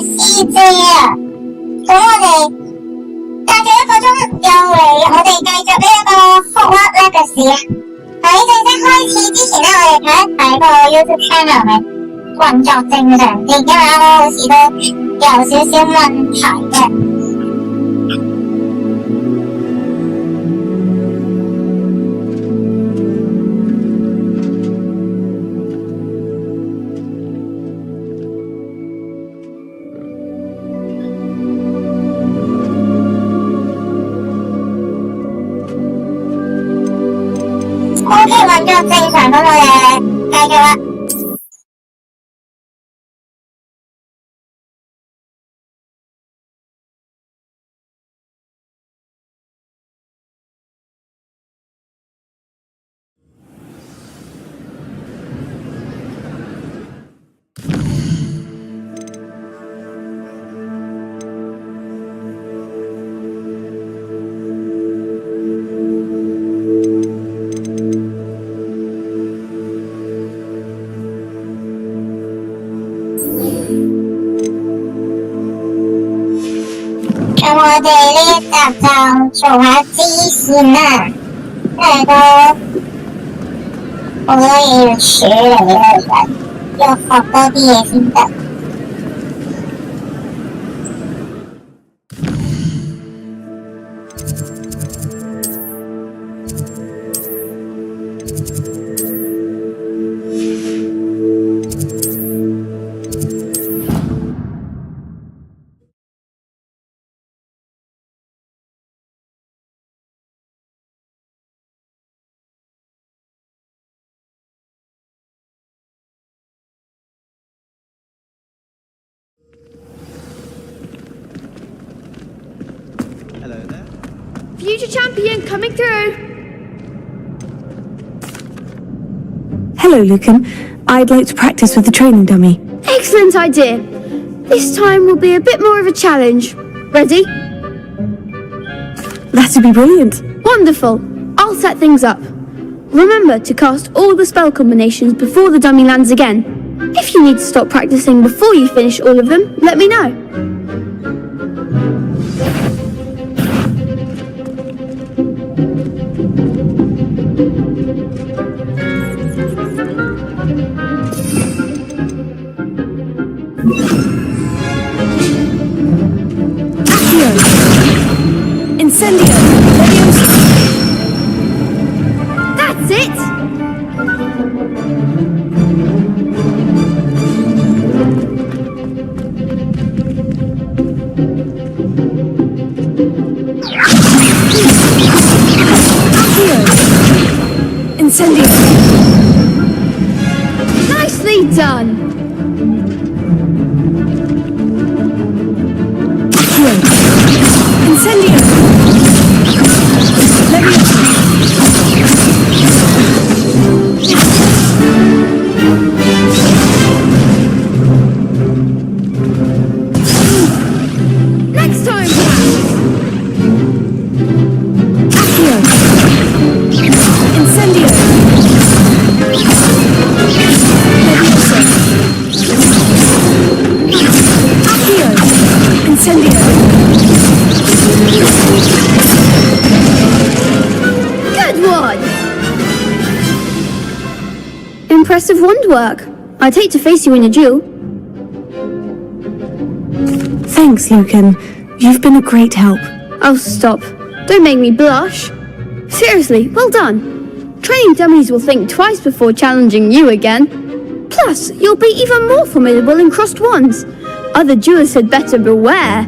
C姐啊，咁我哋隔咗1個鐘又嚟，我哋繼續呢一個 Hogwarts Legacy 啊。喺正式開始之前咧，我哋睇一睇個 YouTube channel 係運作正常啲，因為啱啱好似都有少少問題嘅。OK， 運作正常，咁我哋繼續啦。咁我哋呢一集就做下支線啦，因為都好多嘢要處理啦，而家要學多啲嘢先得。Hello there. Future champion coming through. Hello, Lucan. I'd like to practice with the training dummy. Excellent idea. This time will be a bit more of a challenge. Ready? That'd be brilliant. Wonderful. I'll set things up. Remember to cast all the spell combinations before the dummy lands again. If you need to stop practicing before you finish all of them, let me know. Incendio! Leviosa! That's it! Incendio! Nicely done! Incendio! Leviosa! Next time, Accio! Incendio! Leviosa! Accio! Incendio! Good one! Impressive wand work. I'd hate to face you in a duel. Thanks, Lucan. You've been a great help. Oh, stop. Don't make me blush. Seriously, well done. Training dummies will think twice before challenging you again. Plus, you'll be even more formidable in crossed wands. Other duelists had better beware.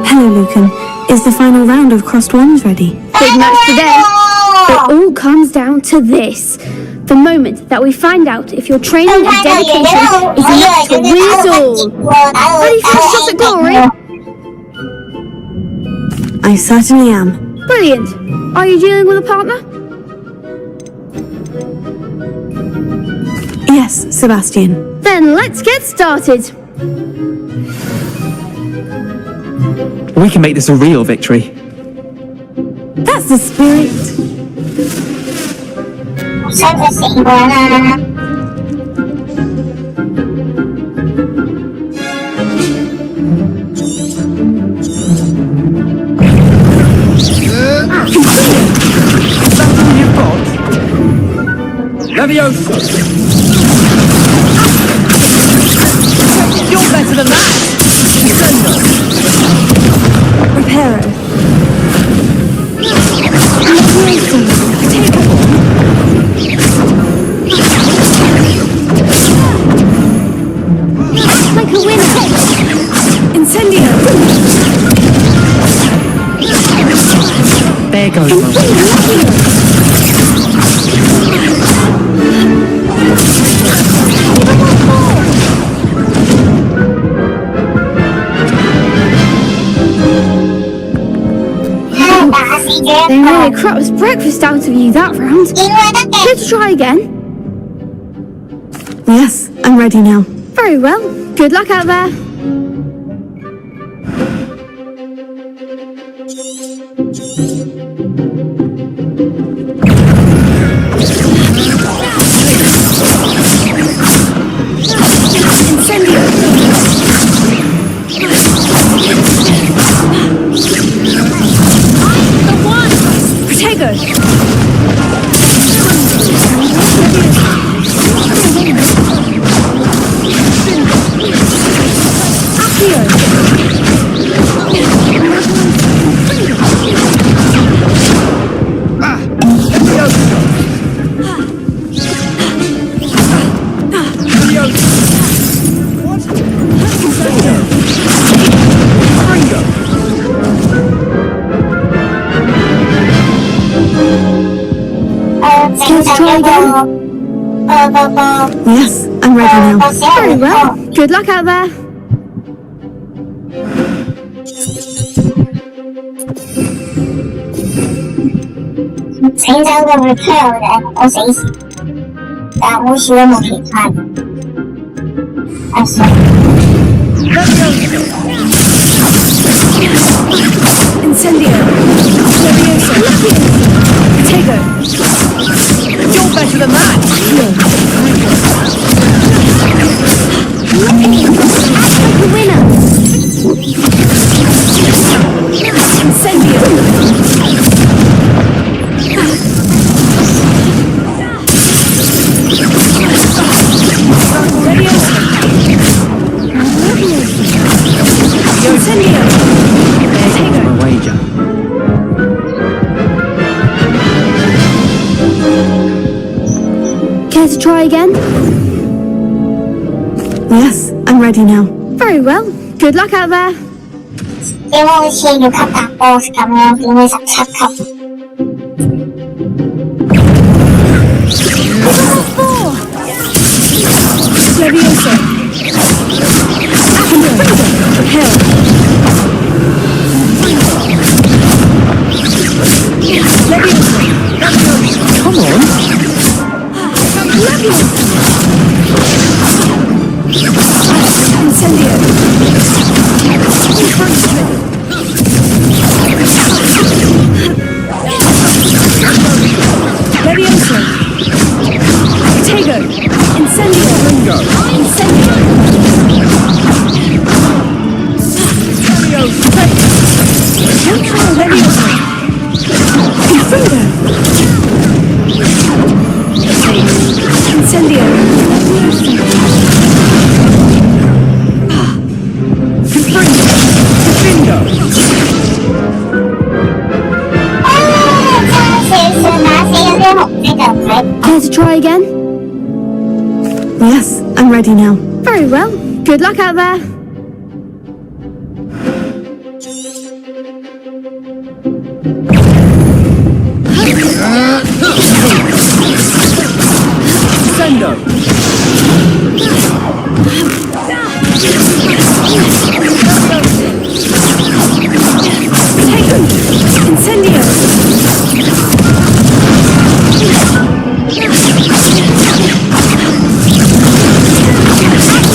Hello, Lucan. Is the final round of crossed wands ready? Big match today. It all comes down to this. The moment that we find out if your training and dedication is enough to win it all. Ready for a shot at glory? I certainly am. Brilliant. Are you dealing with a partner? Yes, Sebastian. Then let's get started. We can make this a real victory. That's the spirit. 算是习惯啦。Leviosa! You're better than that! Descender! Reparo. Like a winner! Incendio. There goes one. They made a crap's breakfast out of you that round. 因為得嘅。 Care to try again? Yes, I'm ready now. Very well. Good luck out there. Protego. Try again. Yes, I'm ready now. Very well. Good luck out there. 請走個 repair 嘅，我死時，但好似都冇其他嘅。阿 Sir， Incendio. Leviosa. Protego. You're better than that! Like a winner! Incendio. Leviosa. Incendio. Protego. My wager. Care to try again? Yes, I'm ready now. Very well. Good luck out there. 點解好似要級打 boss 咁樣，變咗17級？ Leviosa. Hell. Leviosa. Come on! Incendio. Leviosa. Protego. Incendio. Bingo! Incendio. Leviosa. Incendio. Incendio. Bingo! 差少少打死嗰啲紅色就唔使。 Care to try again? Yes, I'm ready now. Very well. Good luck out there. Sendo! Incendio.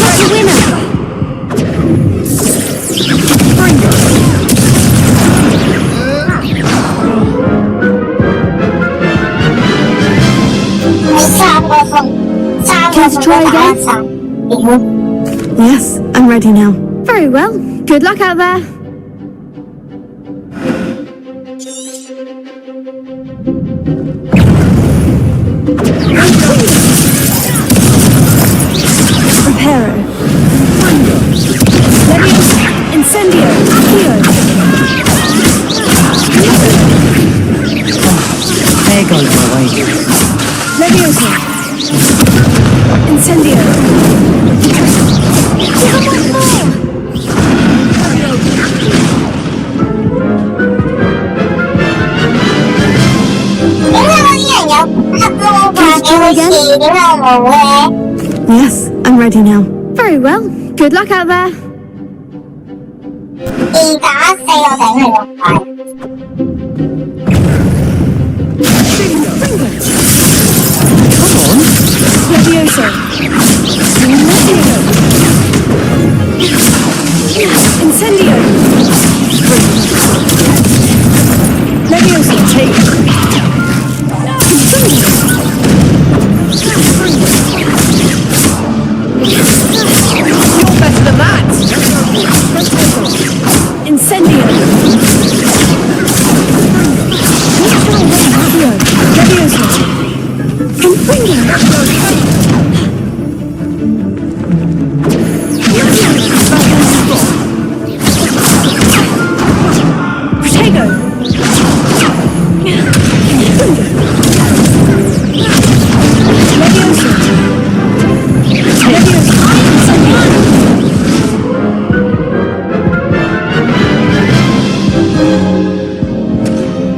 Like a winner. try again? Yes, I'm ready now. Very well. Good luck out there. Preparo. Leviosa. Incendio. Accio. There goes my way. Leviosa. Incendio. Yes, I'm ready now. Very well. Good luck out there. 2打4我頂佢落牌。Leviosa. Incendio. Leviosa. Take. You're better than that. Incendio. Leviosa. Protego. Leviosa.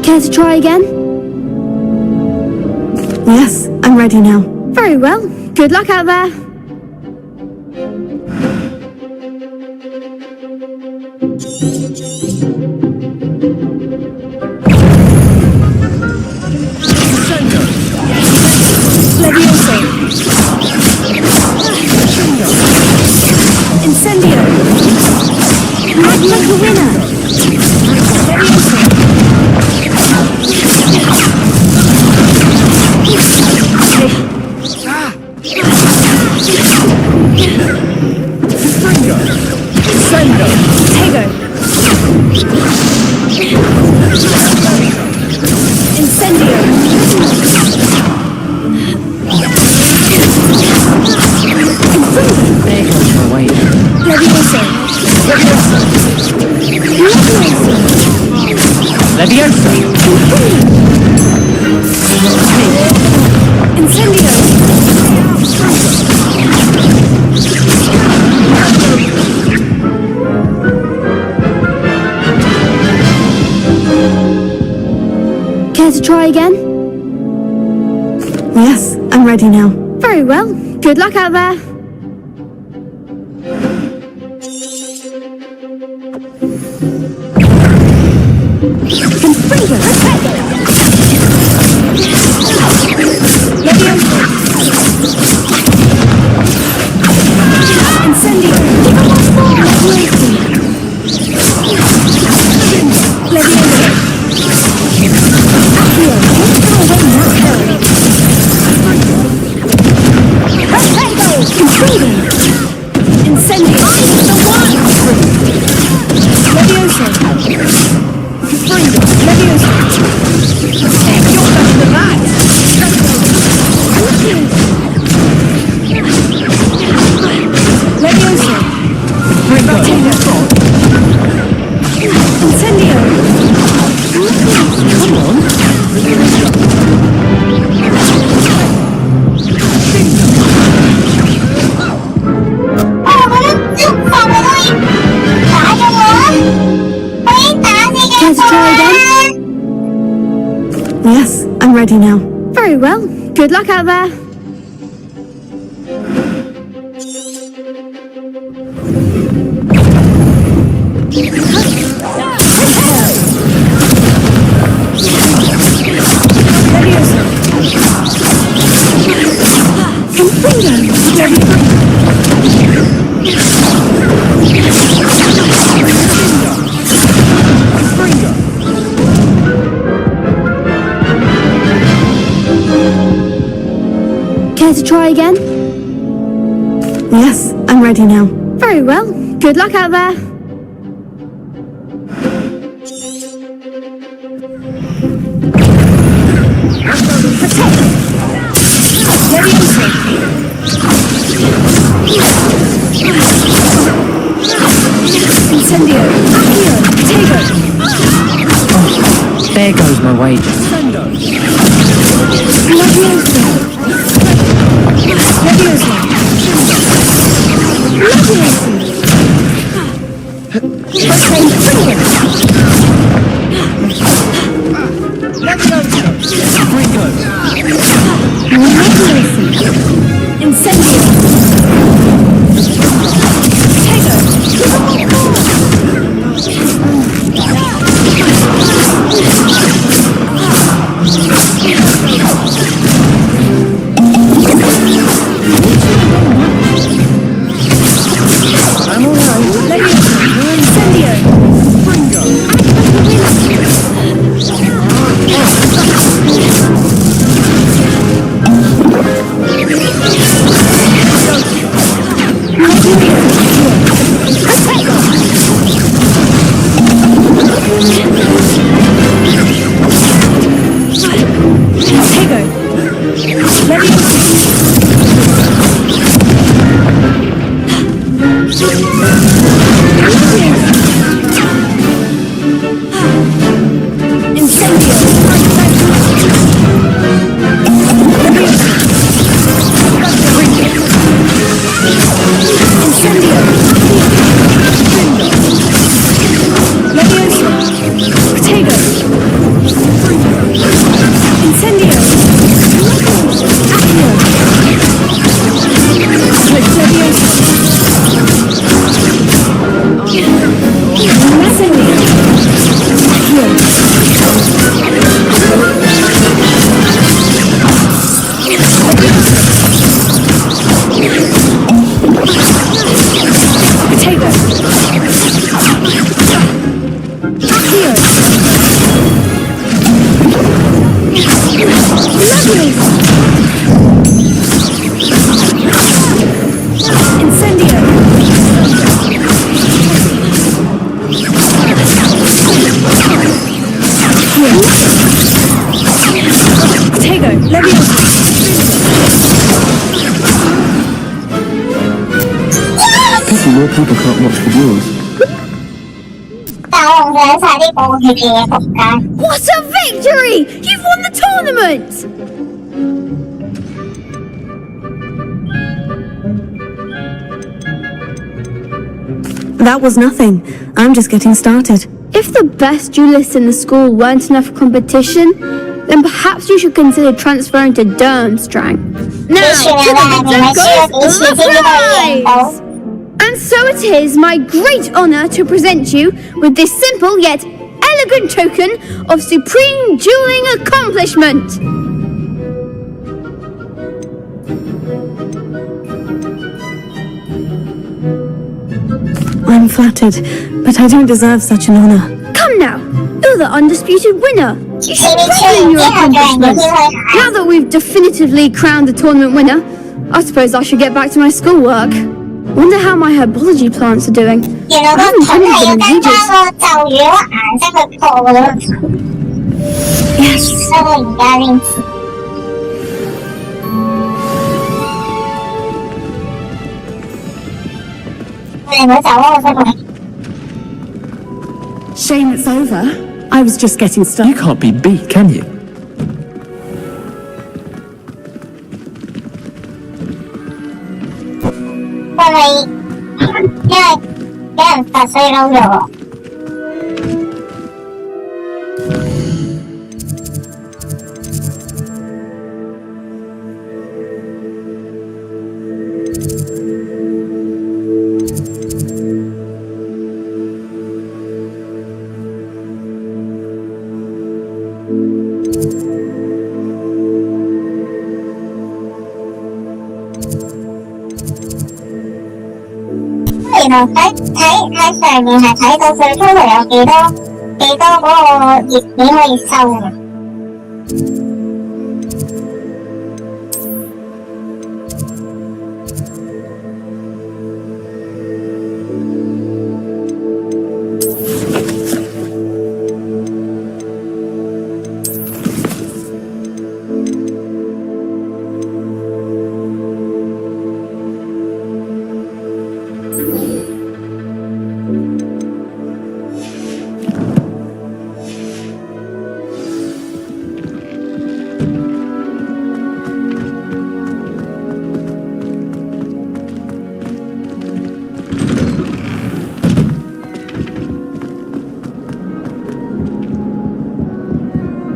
Care to try again? Yes, I'm ready now. Very well. Good luck out there. Leviosa. Incendio. Act like a winner. Leviosa. Sendo. Tego. Incendio. There goes my way. Leviosa. Leviosa. Incendio. Care to try again? Yes, I'm ready now. Very well. Good luck out there. Incendio. Leviosa. Accio. Incendio. Leviosa. Leviosa. You're better than that. Leviosa. Incendio. Come on. Care to try again? Yes, I'm ready now. Very well. Good luck out there. Care to try again? Yes, I'm ready now. Very well. Good luck out there. Incendio! Accio! Tego! There goes my wages. Leviosa! Leviosa! Incendio! Tego! I'm alright. Incendio! More people can't watch the viewers. 大王想晒啲布嘅嘢仆街。 What a victory! You've won the tournament! That was nothing. I'm just getting started. If the best duelists in the school weren't enough for competition, then perhaps you should consider transferring to Durmstrang. Now, to the goes the prize! And so it is my great honour to present you with this simple yet elegant token of supreme dueling accomplishment. I'm flattered, but I don't deserve such an honour. Come now, you're the undisputed winner. You should revel in your accomplishment. Now that we've definitively crowned the tournament winner, I suppose I should get back to my schoolwork. Wonder how my herbology plants are doing. 原來個盾係要跟翻個咒語嗰個顏色去破嘅咯。Yes，所以我而家先知。你唔好走啊！我想問。 Shame it's over. I was just getting You started. can't be beat, can you? 因為俾人罰所以嬲咗我。原來喺上面係睇到佢 total 有幾多嗰個頁面可以收嘅。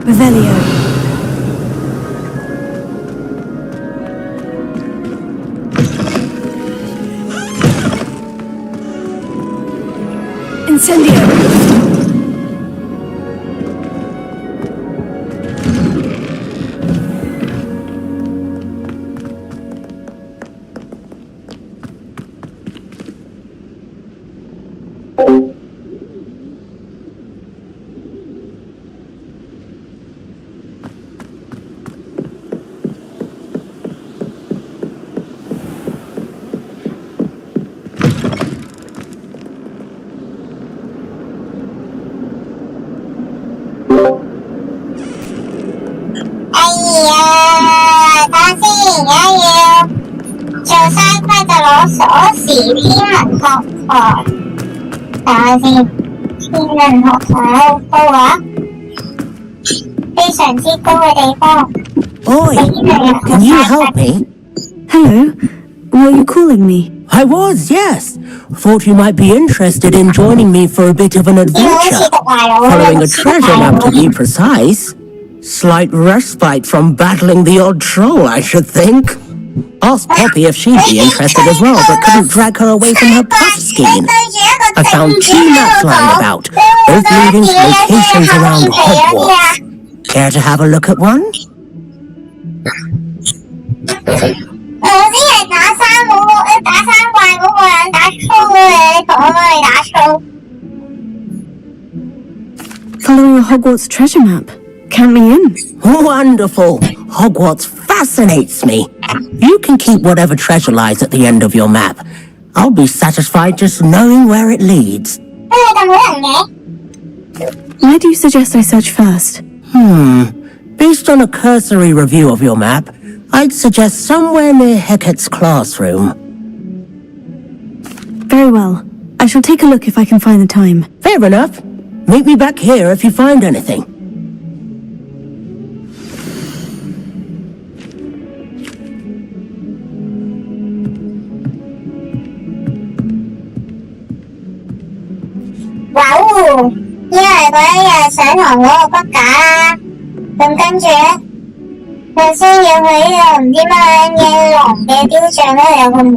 Revelio. Incendio. Boy, can you help me? Hello. Were you calling me? I was, yes. Thought you might be interested in joining me for a bit of an adventure. Following a treasure map to be precise. Slight respite from battling the odd troll, I should think. Asked Poppy if she'd be interested as well, but couldn't drag her away from her puff skiing. I found 2 maps lying about, both leading to locations around Hogwarts. Care to have a look at one? Following a Hogwarts treasure map. Count me in. Wonderful. Hogwarts fascinates me. You can keep whatever treasure lies at the end of your map. I'll be satisfied just knowing where it leads. Why do you suggest I search first? Based on a cursory review of your map, I'd suggest somewhere near Hecat's classroom. Very well. I shall take a look if I can find the time. Fair enough. Meet me back here if you find anything. Wow! 因為嗰一日上堂嗰個筆架啦，咁跟住咧，佢先要去呢個唔知乜嘢龍嘅雕像咧有個門，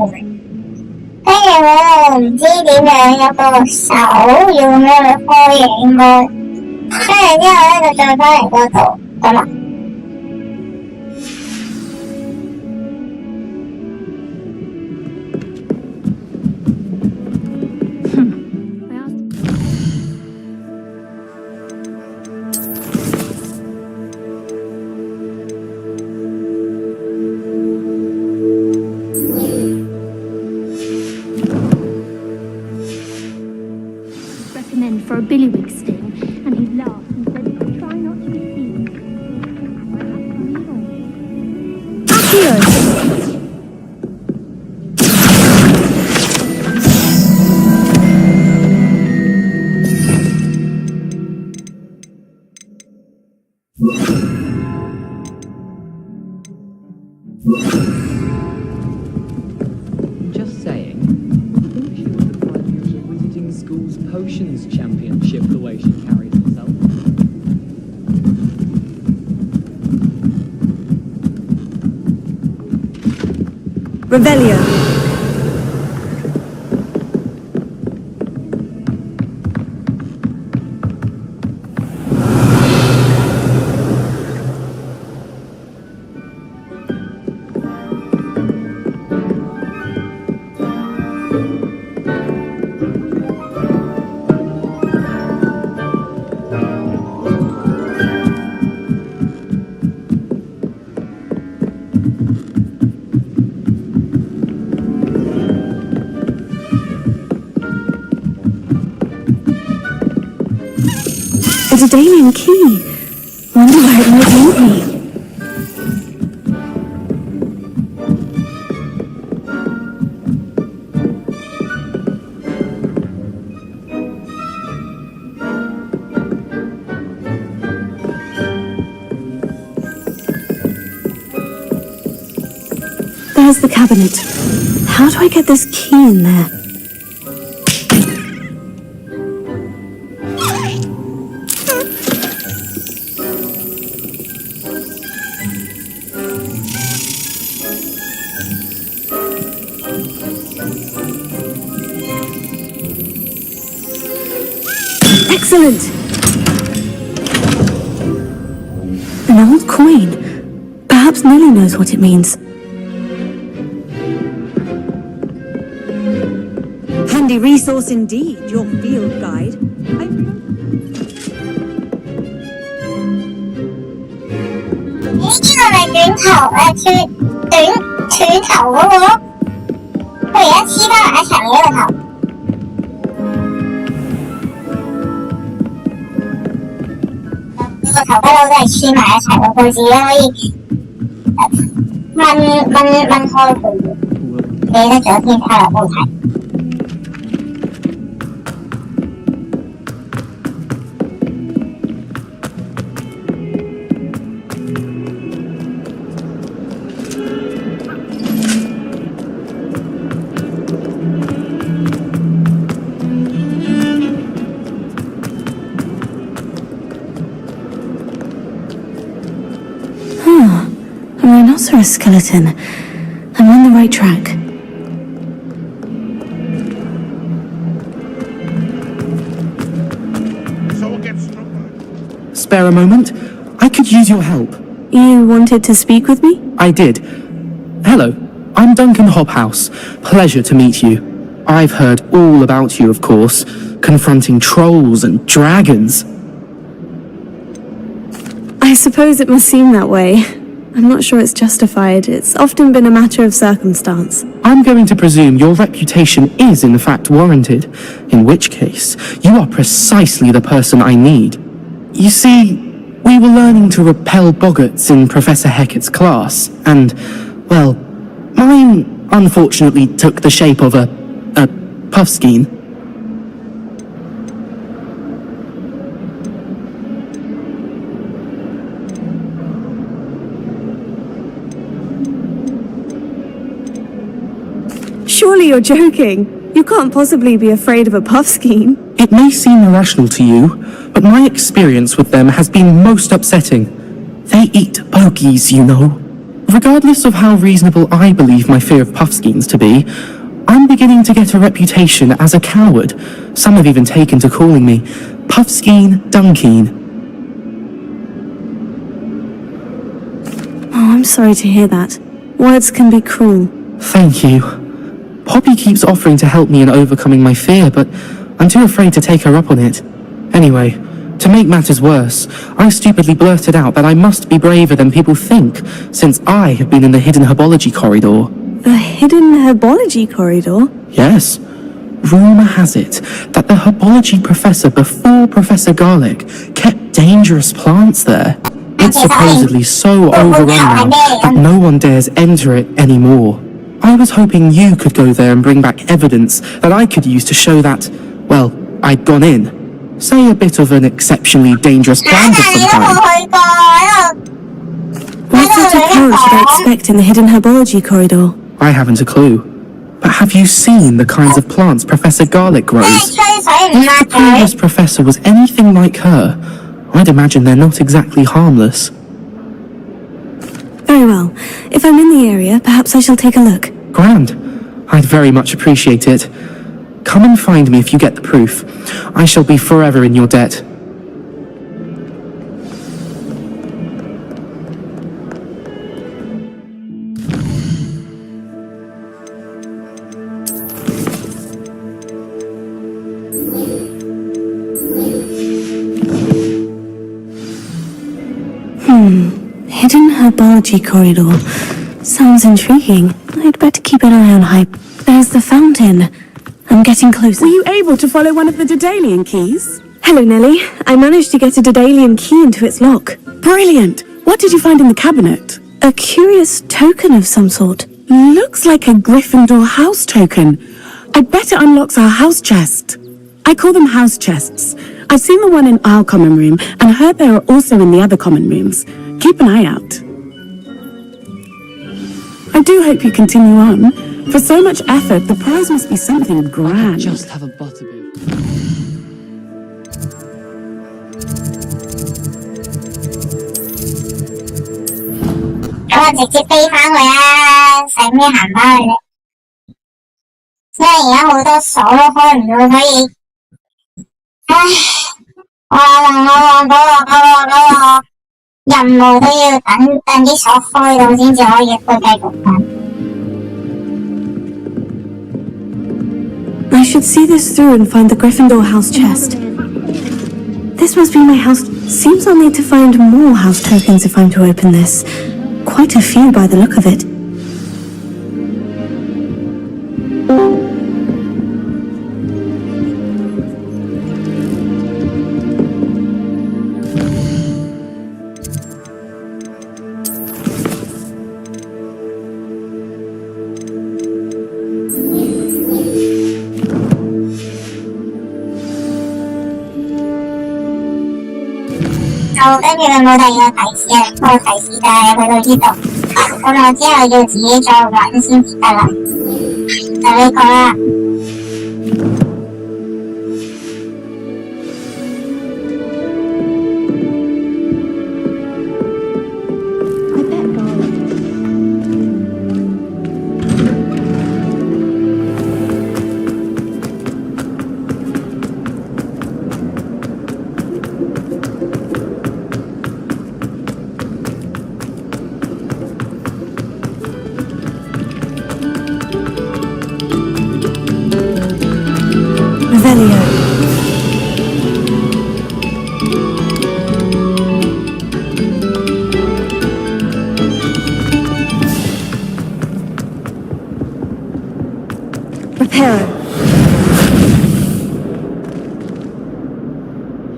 跟住佢唔知點樣有個手要咁樣去開嘅應該，跟住之後咧就再翻嚟嗰度咁啊。For a billywig sting, and he laughed and said, "Try not to be seen." Accio! Just saying. I think she was the pioneer of Wizarding School's Potions Championship the way she carried herself. Revelio. It's a Damien key. Wonder where it might lead me. There's the cabinet. How do I get this key in there? Excellent! An old coin. Perhaps Nellie knows what it means. Handy resource indeed, your field guide. 呢個咪短頭斷頭嗰個，佢而家黐翻埋一齊嘅個頭。個頭不嬲都係黐埋一齊，我自己可以掹開佢嘅。記得咗天卡落煲睇。A rhinoceros skeleton. I'm on the right track. Spare a moment? I could use your help. You wanted to speak with me? I did. Hello, I'm Duncan Hobhouse. Pleasure to meet you. I've heard all about you, of course, confronting trolls and dragons. I suppose it must seem that way. I'm not sure it's justified. It's often been a matter of circumstance. I'm going to presume your reputation is in fact warranted, in which case, you are precisely the person I need. You see, we were learning to repel boggarts in Professor Hecat's class, and, well, mine unfortunately took the shape of a puffskein. Surely you're joking. You can't possibly be afraid of a puffskein. It may seem irrational to you, but my experience with them has been most upsetting. They eat bogies, you know. Regardless of how reasonable I believe my fear of puffskeins to be, I'm beginning to get a reputation as a coward. Some have even taken to calling me Puffskein Dunkeen. Oh, I'm sorry to hear that. Words can be cruel. Thank you. Poppy keeps offering to help me in overcoming my fear, but I'm too afraid to take her up on it. Anyway, to make matters worse, I stupidly blurted out that I must be braver than people think, since I have been in the hidden herbology corridor. The hidden herbology corridor? Yes. Rumour has it that the herbology professor before Professor Garlic kept dangerous plants there. It's supposedly so overrun now that no one dares enter it anymore. I was hoping you could go there and bring back evidence that I could use to show that, well, I'd gone in. Say a bit of an exceptionally dangerous plant of some kind. What sort of plant should I expect in the hidden herbology corridor? I haven't a clue. But have you seen the kinds of plants Professor Garlic grows? If the previous professor was anything like her, I'd imagine they're not exactly harmless. Very well. If I'm in the area, perhaps I shall take a look. Grand. I'd very much appreciate it. Come and find me if you get the proof. I shall be forever in your debt. Hidden herbology corridor. Sounds intriguing. I'd better keep an eye on hype. There's the fountain. I'm getting closer. Were you able to follow one of the Daedalian keys? Hello, Nellie. I managed to get a Daedalian key into its lock. Brilliant! What did you find in the cabinet? A curious token of some sort. Looks like a Gryffindor house token. I bet it unlocks our house chest. I call them house chests. I've seen the one in our common room and heard there are also in the other common rooms. Keep an eye out. I do hope you continue on. For so much effort, the prize must be something grand. Just have a butterbeer. 咁我直接飛返去啦，使咩行返去啫？因為而家好多鎖都開唔到，所以，唉，我任務都要等啲鎖開到先至可以去繼續玩。I should see this through and find the Gryffindor house chest. This must be my house. Seems I'll need to find more house tokens if I'm to open this. Quite a few by the look of it.跟住佢冇第二個提示啊，個提示就係去到呢度，咁我之後要自己再揾先至得啦，就呢個啦。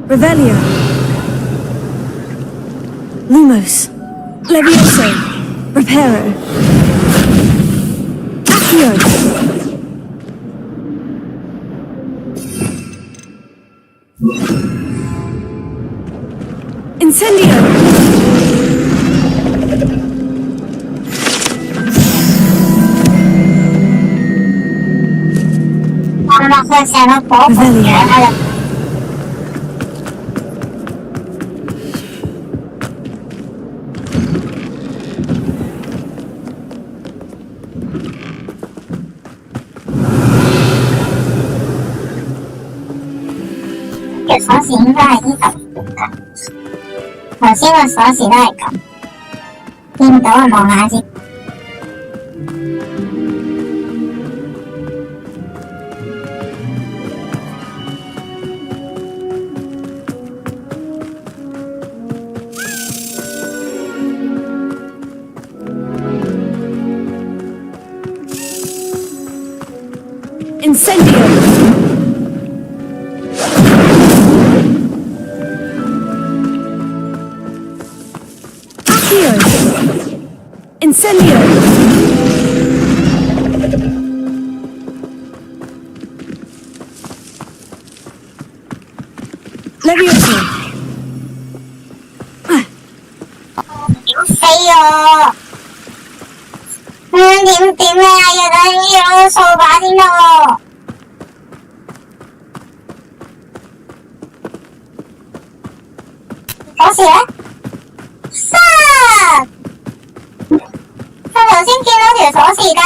Revelio. Lumos. Leviosa. Reparo. Accio. Incendio. Revelio.鎖匙應該係呢度㗎，頭先個鎖匙都係咁，見唔到啊？望下先。Incendio. Incendio! Leviosa! 死我！點啊？要掃把先得喎！鎖匙呢？我頭先見到條鎖匙㗎。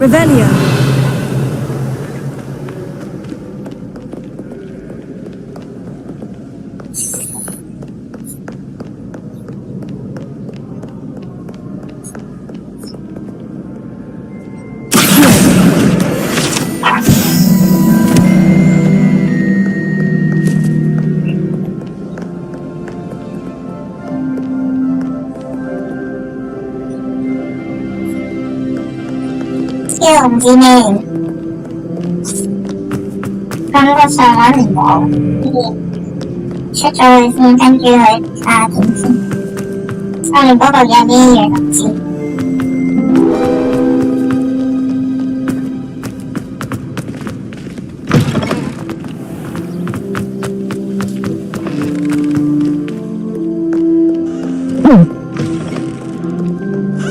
Revelio. skill 唔知咩嚟，咁個上揾唔到，出咗去先，跟住去睇下點先。我連嗰度有啲嘢都唔知。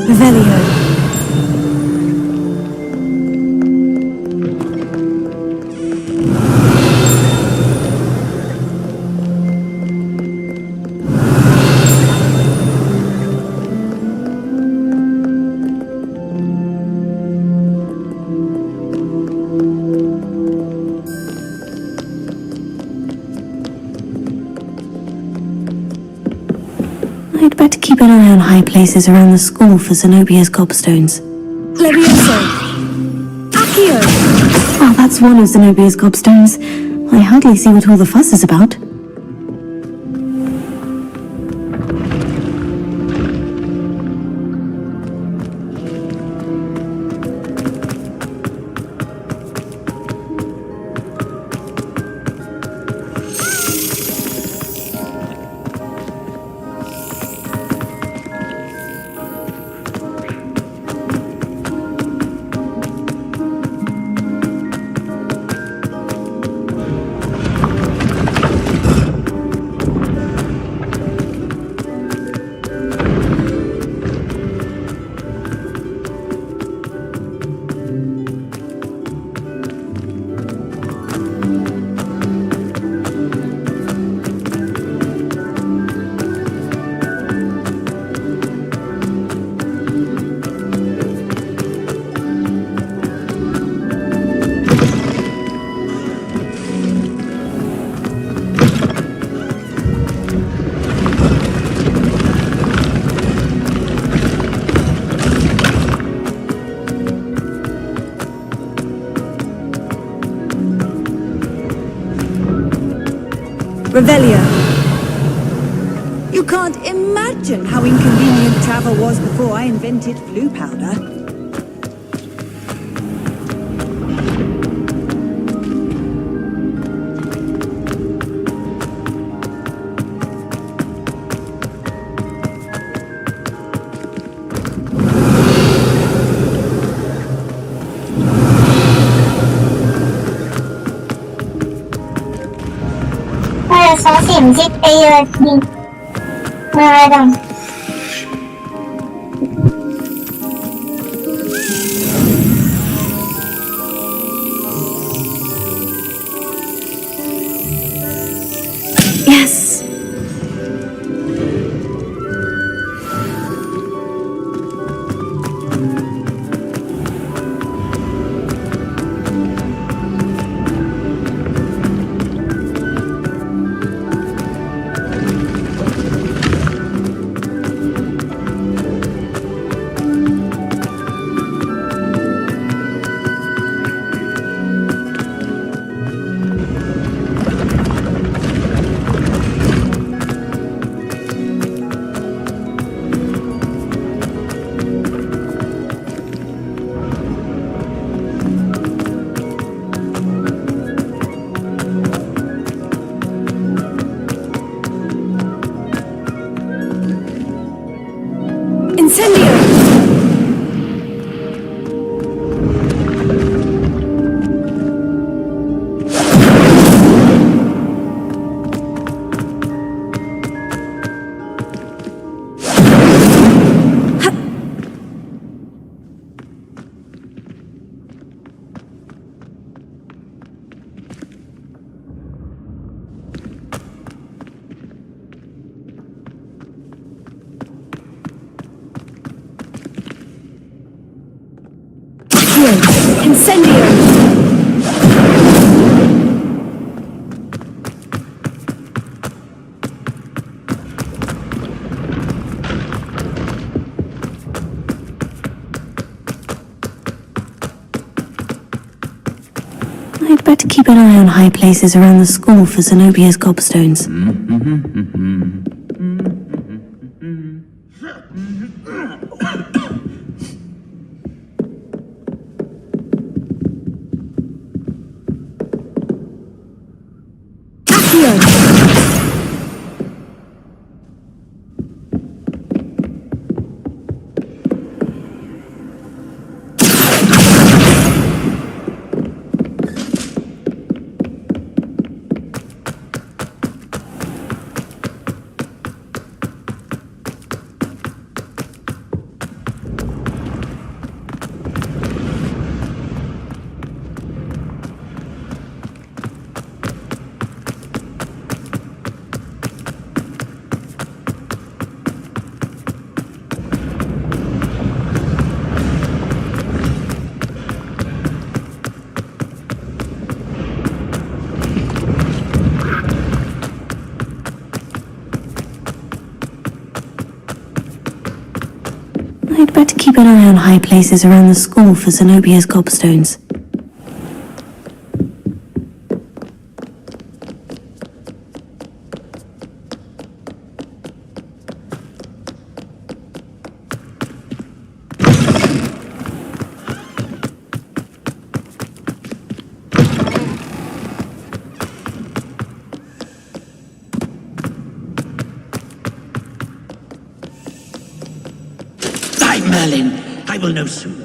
Revelio. I'd better keep an eye on high places around the school for Zenobia's gobstones. Leviosa! Accio! Oh, that's one of Zenobia's gobstones. I hardly see what all the fuss is about. Revelio. You can't imagine how inconvenient travel was before I invented blue powder. Yes! Incendio! I'd better keep an eye on high places around the school for Zenobia's gobstones. I'd better keep an eye on high places around the school for Zenobia's gobstones. Merlin, I will know soon.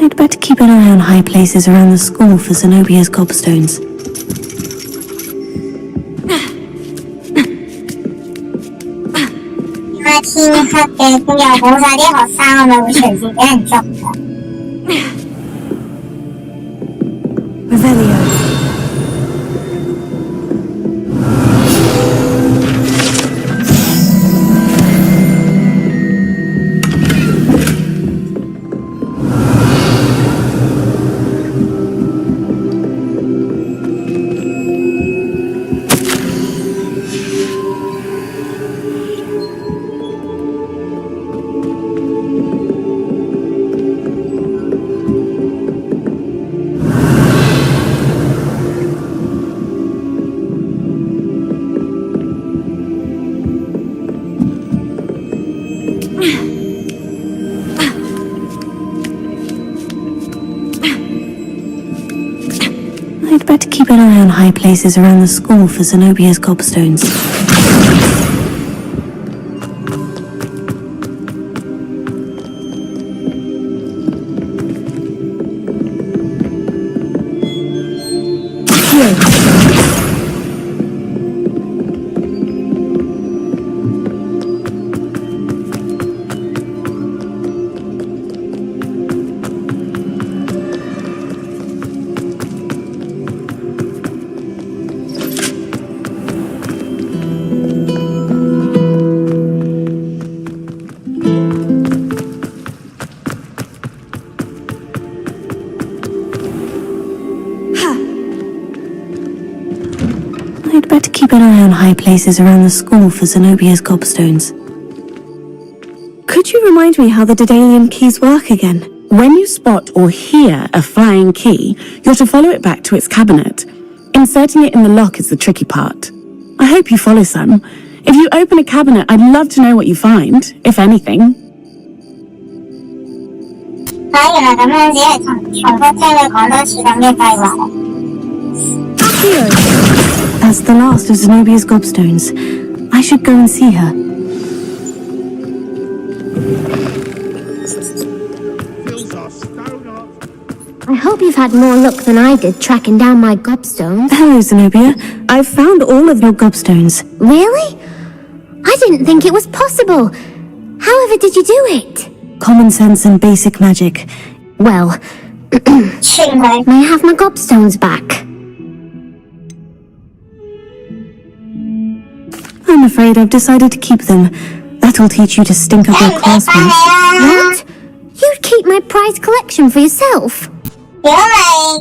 I'd better keep an eye on high places around the school for Zenobia's gobstones. Revelio. I'd better keep an eye on high places around the school for Zenobia's gobstones. I'd better keep an eye on high places around the school for Zenobia's gobstones. Could you remind me how the Daedalian keys work again? When you spot or hear a flying key, you're to follow it back to its cabinet. Inserting it in the lock is the tricky part. I hope you follow some. If you open a cabinet, I'd love to know what you find, if anything. That's the last of Zenobia's gobstones. I should go and see her. I hope you've had more luck than I did tracking down my gobstones. Hello, Zenobia. I've found all of your gobstones. Really? I didn't think it was possible. However did you do it? Common sense and basic magic. Well, may I have my gobstones back? I'm afraid I've decided to keep them. That'll teach you to stink up your classmates. What? You'd keep my prized collection for yourself? 如果係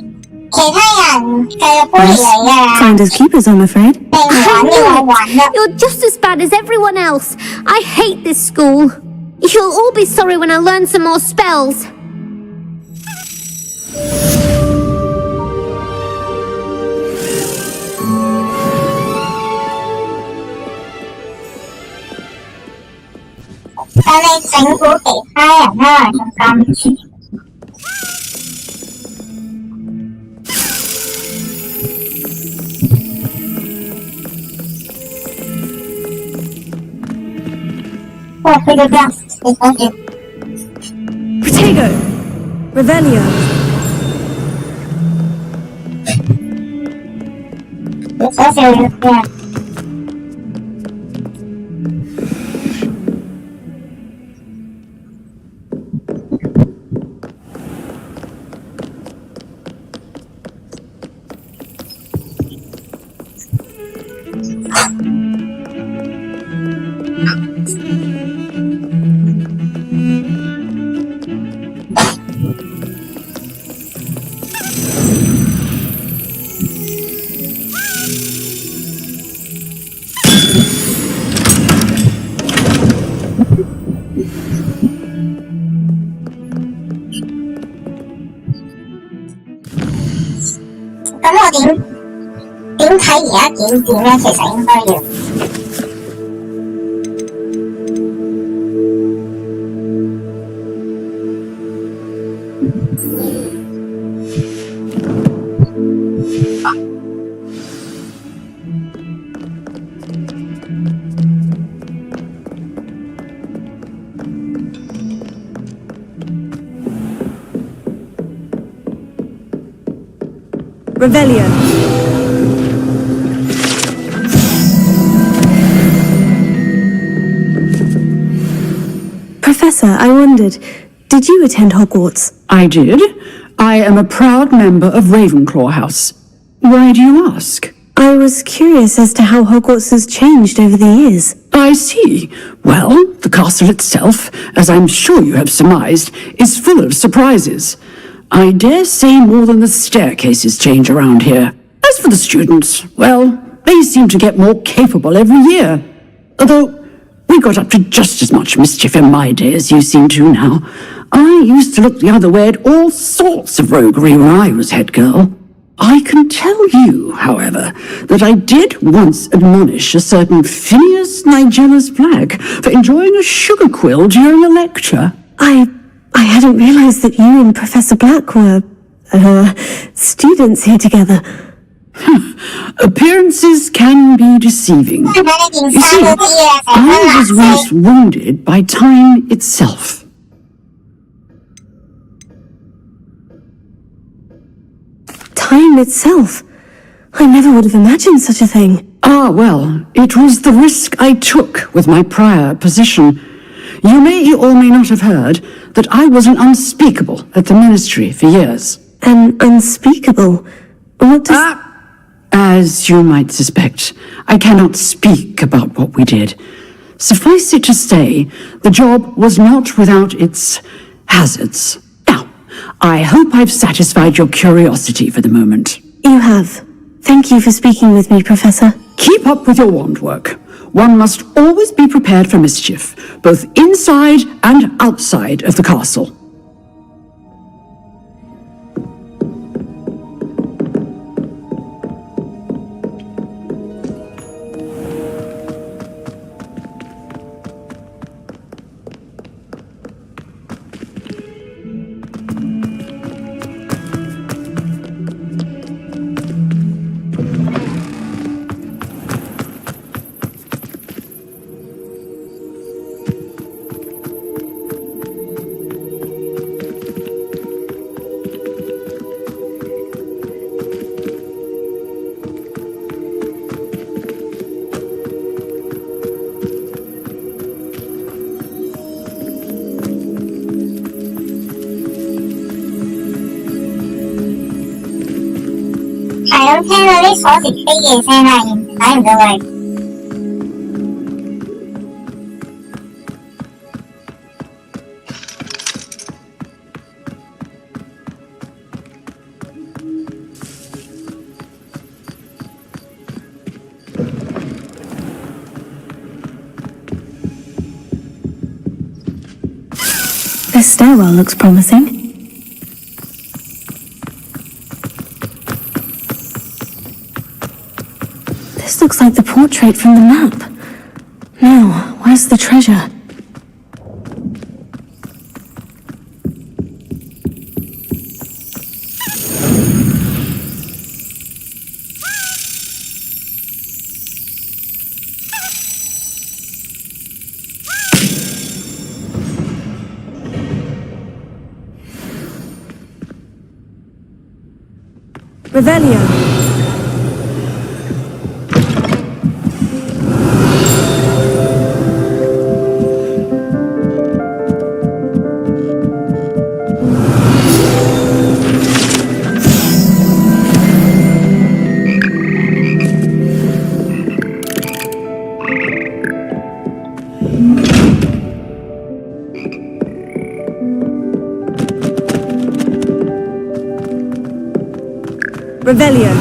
其他人繼續搬嚟嘅， Finders keepers, I'm afraid. 你唔揾要我揾啦。 You're just as bad as everyone else. I hate this school. You'll all be sorry when I learn some more spells. But 你整蠱其他人啦，仲咁。哇，佢哋邊？你講住。Protego! Revelio! 你想笑要邊？ 咁我點睇而家件事咧？其實應該要。Revelio! Professor, I wondered, did you attend Hogwarts? I did. I am a proud member of Ravenclaw House. Why do you ask? I was curious as to how Hogwarts has changed over the years. I see. Well, the castle itself, as I'm sure you have surmised, is full of surprises. I dare say more than the staircases change around here. As for the students, well, they seem to get more capable every year. Although, we got up to just as much mischief in my day as you seem to now. I used to look the other way at all sorts of roguery when I was head girl. I can tell you, however, that I did once admonish a certain Phineas Nigella's Black for enjoying a sugar quill during a lecture. I hadn't realized that you and Professor Black were, students here together. Appearances can be deceiving. You see, I was once wounded by time itself. Time itself? I never would have imagined such a thing. Ah, well, it was the risk I took with my prior position. You may or may not have heard that I was an unspeakable at the ministry for years. An unspeakable? What does... As you might suspect, I cannot speak about what we did. Suffice it to say, the job was not without its hazards. Now, I hope I've satisfied your curiosity for the moment. You have. Thank you for speaking with me, Professor. Keep up with your wand work. One must always be prepared for mischief, both inside and outside of the castle. 咁聽到啲鎖匙飛嘅聲啦，睇唔到佢。This stairwell looks promising. This looks like the portrait from the map. Now, where's the treasure? Revelio. Revelio.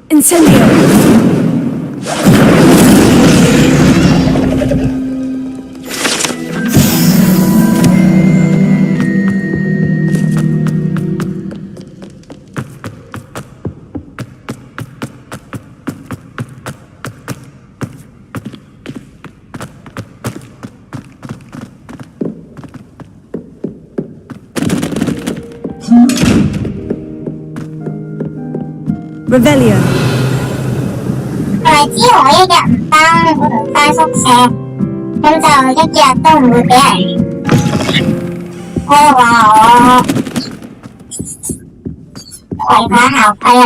Incendio! Revelio. 知我一日唔返宿舍，咁就一日都唔會俾人話我違反校規啦。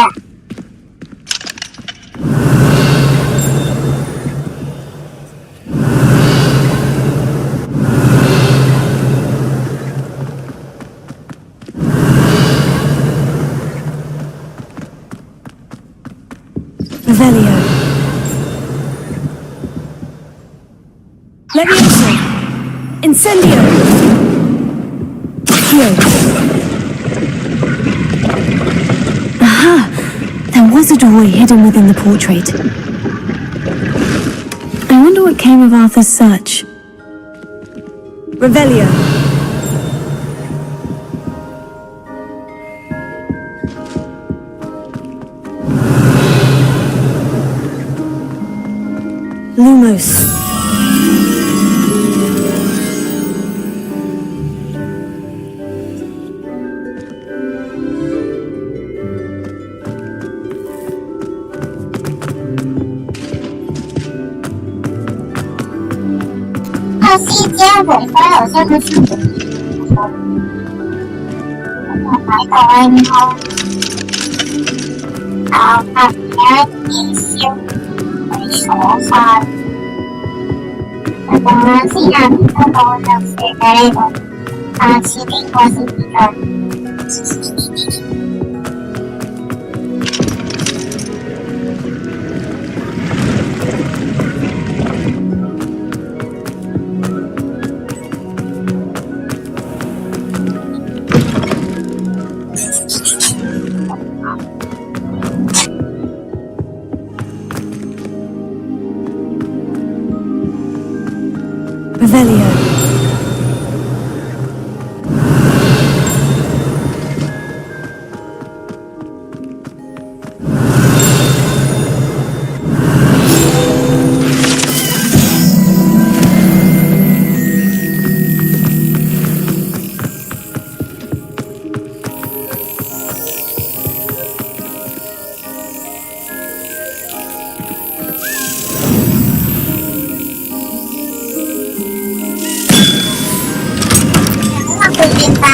Revelio. Leviosa. Incendio. Accio. Aha! There was a doorway hidden within the portrait. I wonder what came of Arthur's search. Revelio. Lumos. C 姐回翻好像不是来到应该好拍一些回手法。當然先下面都講就是嘅呢個設定過先比較。Revelio.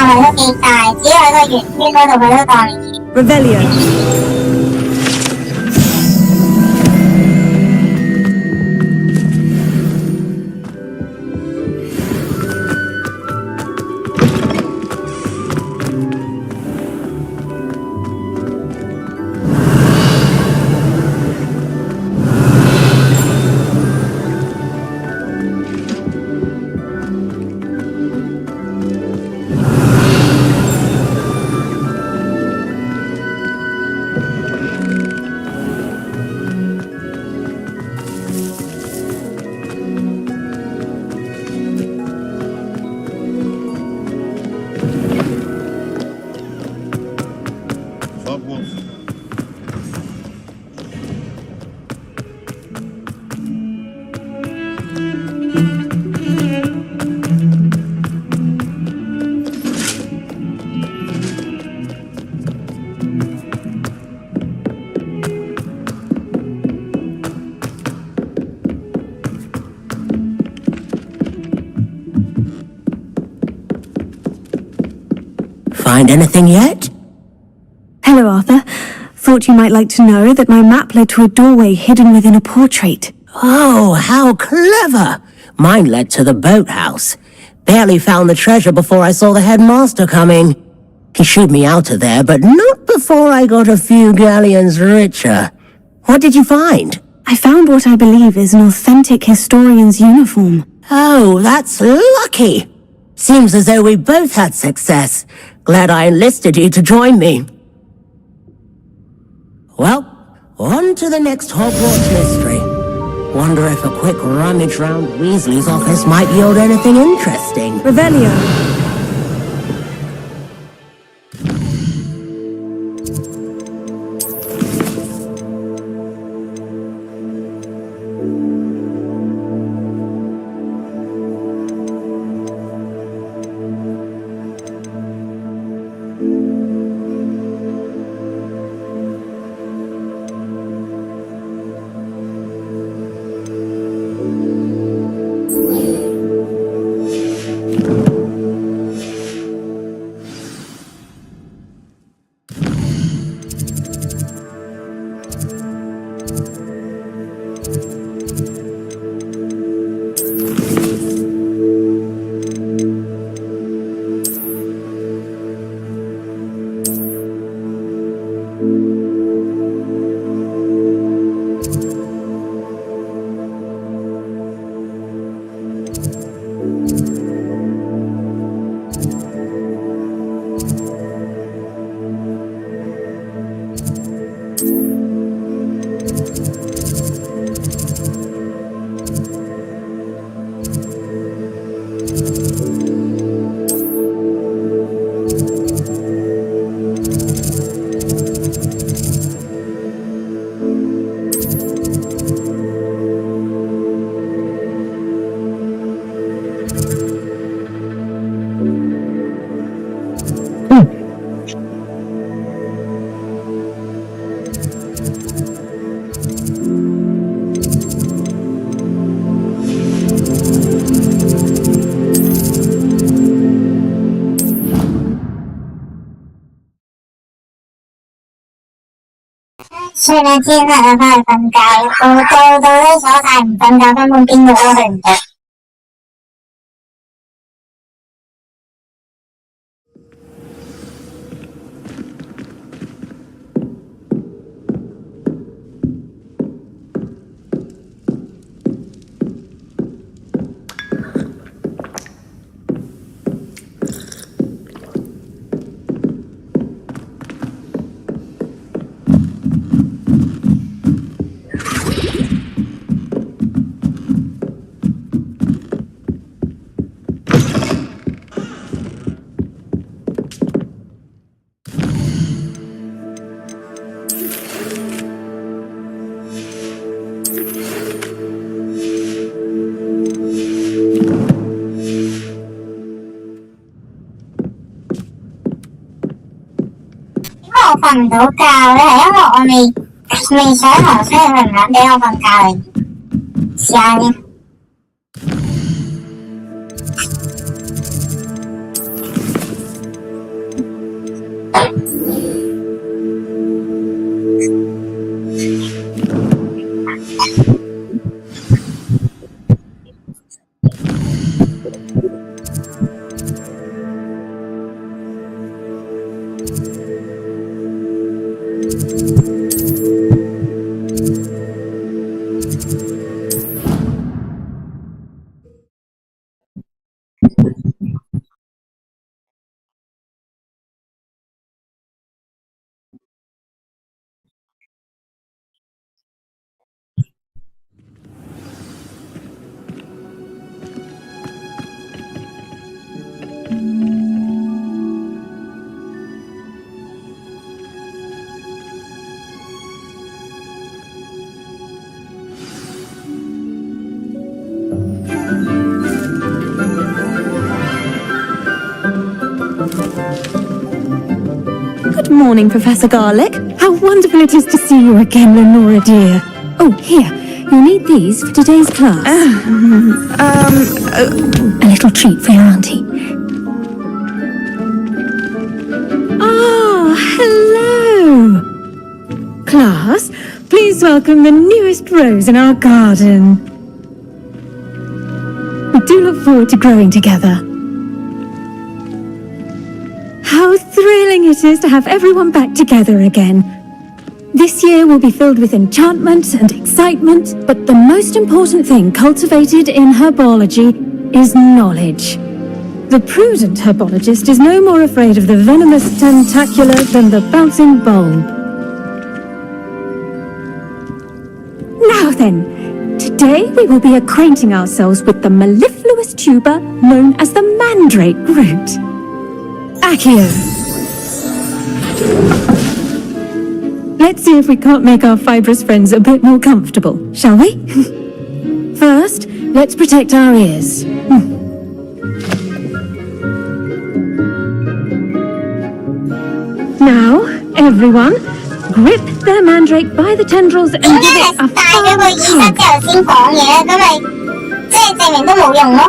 佢都幾大，只要喺個圓圈嗰度佢都當年。Revelio. Find anything yet? Hello, Arthur. Thought you might like to know that my map led to a doorway hidden within a portrait. Oh, how clever! Mine led to the boathouse. Barely found the treasure before I saw the headmaster coming. He shooed me out of there, but not before I got a few galleons richer. What did you find? I found what I believe is an authentic historian's uniform. Oh, that's lucky! Seems as though we both had success. Glad I enlisted you to join me. Well, on to the next Hogwarts mystery. Wonder if a quick rummage round Weasley's office might yield anything interesting. Revelio.雖然天黑啦，返去瞓覺，到都鎖晒唔瞓覺，根本邊度都去唔到。我瞓唔到覺咧，係因為我未上堂，所以佢唔肯俾我瞓覺嚟。試下先。Good morning, Professor Garlic. How wonderful it is to see you again, Lenora dear. Oh, here. You'll need these for today's class. A little treat for your auntie. Ah, hello. Class, please welcome the newest rose in our garden. We do look forward to growing together. How thrilling it is to have everyone back together again. This year will be filled with enchantment and excitement, but the most important thing cultivated in herbology is knowledge. The prudent herbologist is no more afraid of the venomous tentacular than the bouncing bulb. Now then, today we will be acquainting ourselves with the mellifluous tuber known as the mandrake root. Accio. Let's see if we can't make our fibrous friends a bit more comfortable, shall we? First, let's protect our ears. Now, everyone, grip their mandrake by the tendrils and give it a 帶咗個醫生之後先講嘢，咁咪即係證明都冇用咯。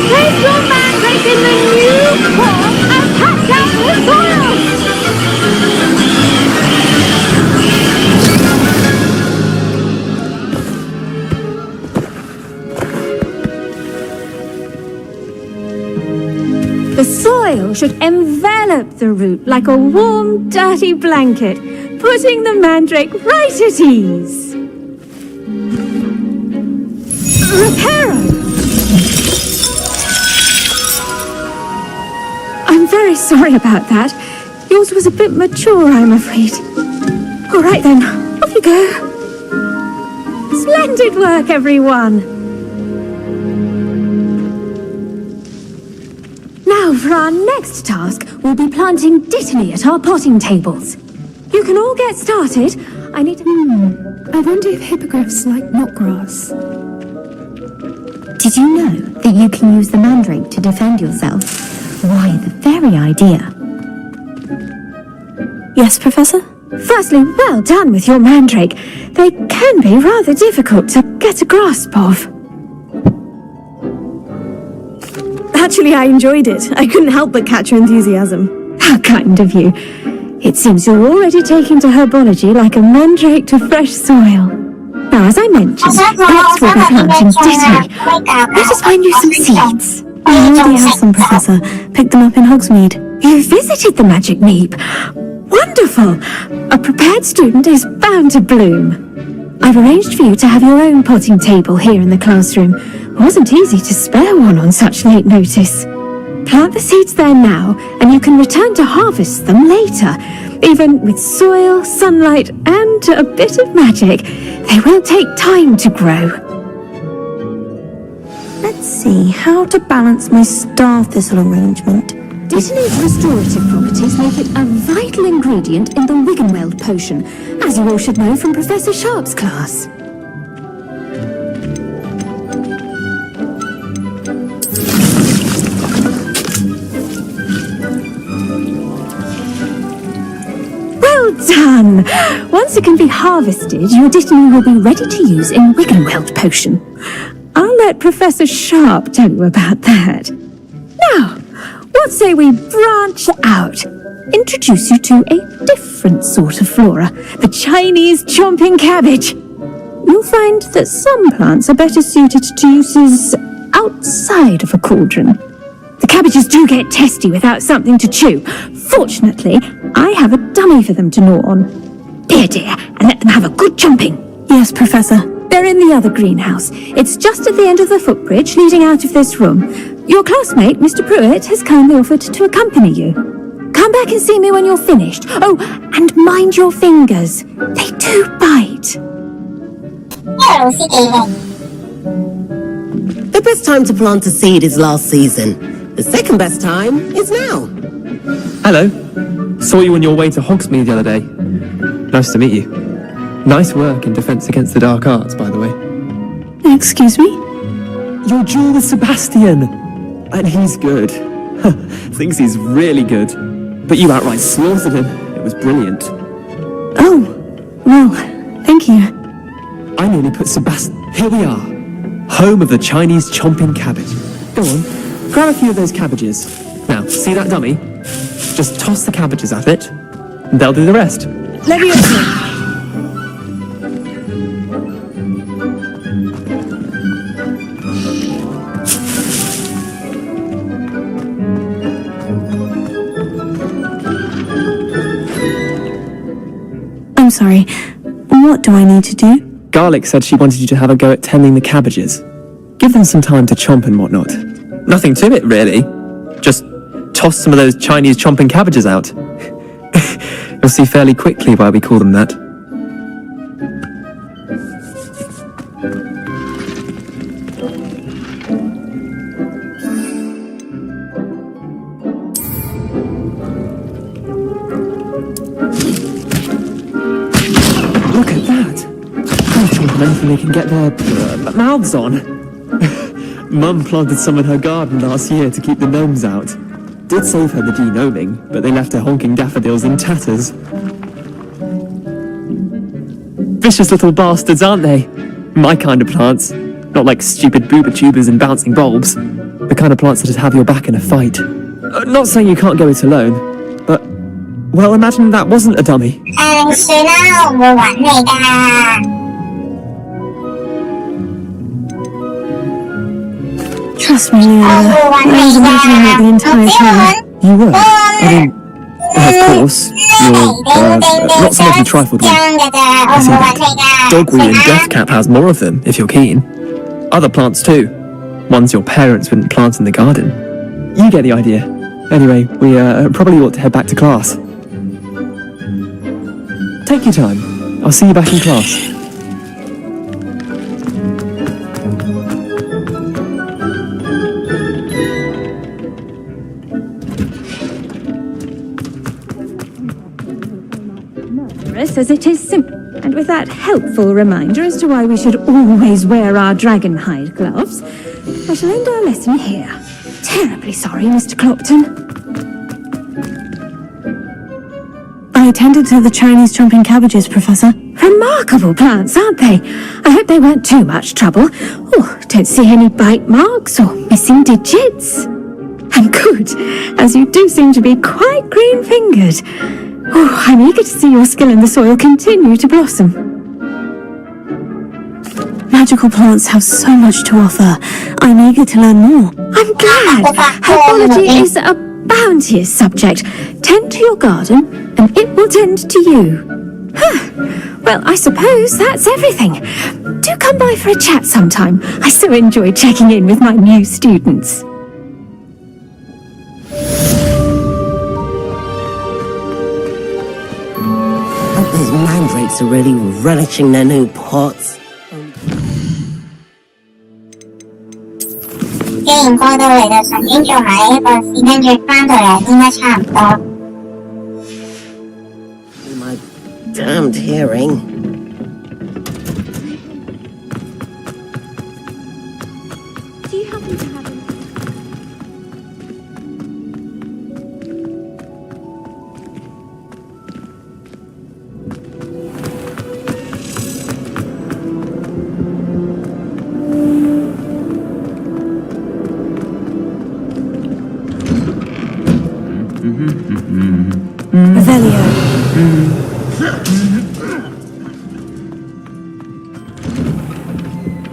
Place your mandrake in the new pot and patch out the soil! The soil should envelop the root like a warm, dirty blanket, putting the mandrake right at ease. Reparo! I'm very sorry about that. Yours was a bit mature, I'm afraid. All right then, off you go. Splendid work, everyone. Now, for our next task, we'll be planting dittany at our potting tables. You can all get started. I need to... I wonder if hippogriffs like knotgrass. Did you know that you can use the mandrake to defend yourself? Why, the very idea. Yes, Professor? Firstly, well done with your mandrake. They can be rather difficult to get a grasp of. Actually, I enjoyed it. I couldn't help but catch your enthusiasm. How kind of you. It seems you're already taking to herbology like a mandrake to fresh soil. Now, as I mentioned, next we'll be planting dittany. Let us find you some seeds. I already have some, Professor. Picked them up in Hogsmeade. You visited the magic neep. Wonderful! A prepared student is bound to bloom. I've arranged for you to have your own potting table here in the classroom. It wasn't easy to spare one on such late notice. Plant the seeds there now, and you can return to harvest them later. Even with soil, sunlight, and a bit of magic, they will take time to grow. Let's see how to balance my star thistle arrangement. Dittany's restorative properties make it a vital ingredient in the Wiggenweld potion, as you all should know from Professor Sharp's class. Well done. Once it can be harvested, your Dittany will be ready to use in Wiggenweld potion. I'll let Professor Sharp tell you about that. Now, what say we branch out? Introduce you to a different sort of flora, the Chinese chomping cabbage. You'll find that some plants are better suited to uses outside of a cauldron. The cabbages do get testy without something to chew. Fortunately, I have a dummy for them to gnaw on. Dear, and let them have a good chomping. Yes, Professor. They're in the other greenhouse. It's just at the end of the footbridge leading out of this room. Your classmate, Mr. Pruitt, has kindly offered to accompany you. Come back and see me when you're finished. Oh, and mind your fingers. They do bite. The best time to plant a seed is last season. The second best time is now. Hello. Saw you on your way to Hogsmeade the other day. Nice to meet you. Nice work in Defense Against the Dark Arts, by the way. Excuse me? Your duel with Sebastian! And he's good. Thinks he's really good. But you outright slaughtered him. It was brilliant. Oh, well, thank you. I nearly put Sebastian... Here we are. Home of the Chinese chomping cabbage. Go on, grab a few of those cabbages. Now, see that dummy? Just toss the cabbages at it, and they'll do the rest. Leviosa! I'm sorry. What do I need to do? Garlic said she wanted you to have a go at tending the cabbages. Give them some time to chomp and whatnot. Nothing to it, really. Just toss some of those Chinese chomping cabbages out. You'll see fairly quickly why we call them that. Look at that! They're chomping anything they can get their mouths on. Mum planted some in her garden last year to keep the gnomes out. Did save her the de-gnoming, but they left her honking daffodils in tatters. Vicious little bastards, aren't they? My kind of plants. Not like stupid booba tubers and bouncing bulbs. The kind of plants that'd have your back in a fight. Not saying you can't go it alone, but... Well, imagine that wasn't a dummy. Trust me, I was imagining it the entire time. You were? I mean, of course, you're not someone who trifled with. I see that. Dogweed and deathcap has more of them, if you're keen. Other plants too. Ones your parents wouldn't plant in the garden. You get the idea. Anyway, we probably ought to head back to class. Take your time. I'll see you back in class. As it is simple, and with that helpful reminder as to why we should always wear our dragon hide gloves, I shall end our lesson here. Terribly sorry, Mr. Clopton. I attended to the Chinese chomping cabbages, Professor. Remarkable plants, aren't they? I hope they weren't too much trouble. Oh, don't see any bite marks or missing digits. And good, as you do seem to be quite green-fingered. Oh, I'm eager to see your skill in the soil continue to blossom. Magical plants have so much to offer. I'm eager to learn more. I'm glad. Herbology is a bounteous subject. Tend to your garden, and it will tend to you. Well, I suppose that's everything. Do come by for a chat sometime. I so enjoy checking in with my new students. These mandrakes are really relishing their new pots. We My damned hearing. Do you happen to have any...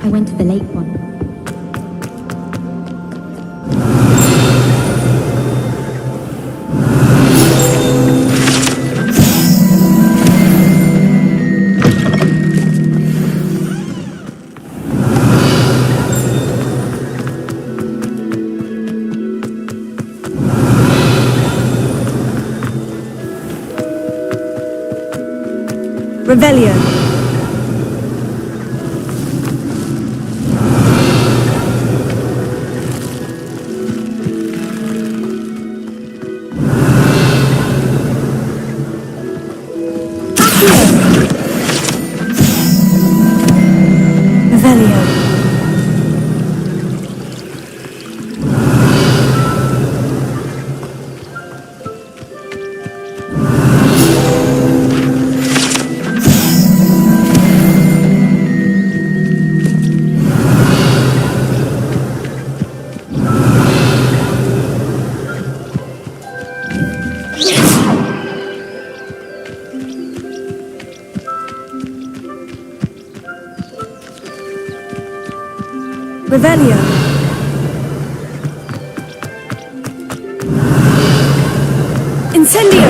I went to the lake one. Revelio. Revelio. Revelio. Incendio.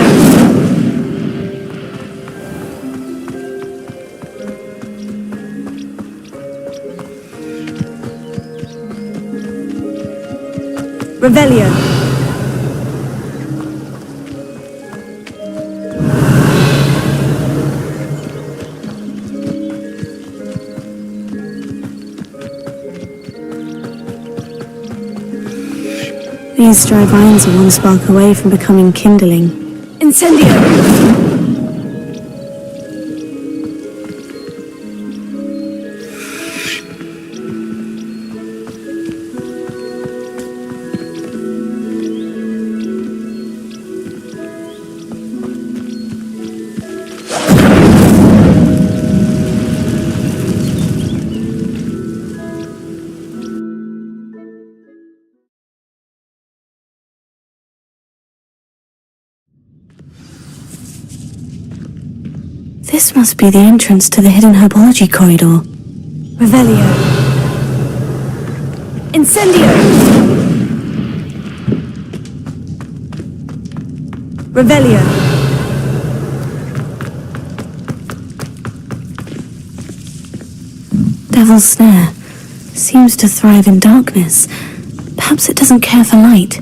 Revelio. These dry vines are one spark away from becoming kindling. Incendio. This must be the entrance to the hidden herbology corridor. Revelio. Incendio. Revelio. Devil's Snare seems to thrive in darkness. Perhaps it doesn't care for light.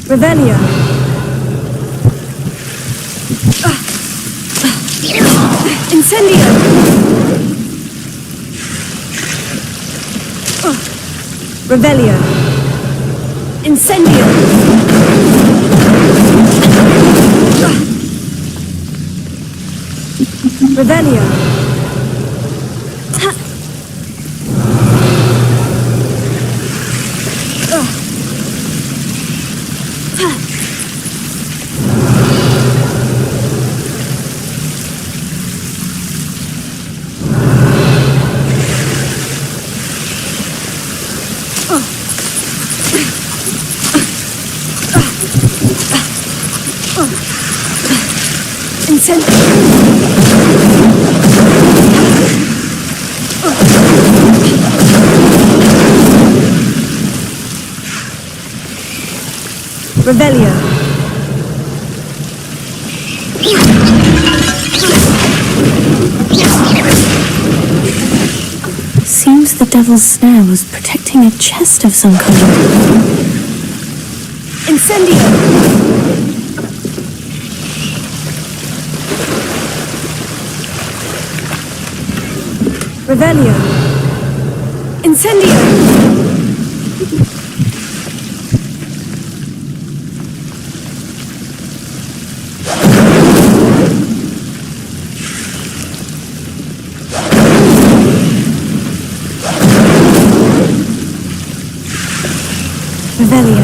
Revelio. Incendio. Revelio. Incendio. Revelio. Revelio. Seems the Devil's Snare was protecting a chest of some kind. Incendio. Revelio. Incendio. Revelio.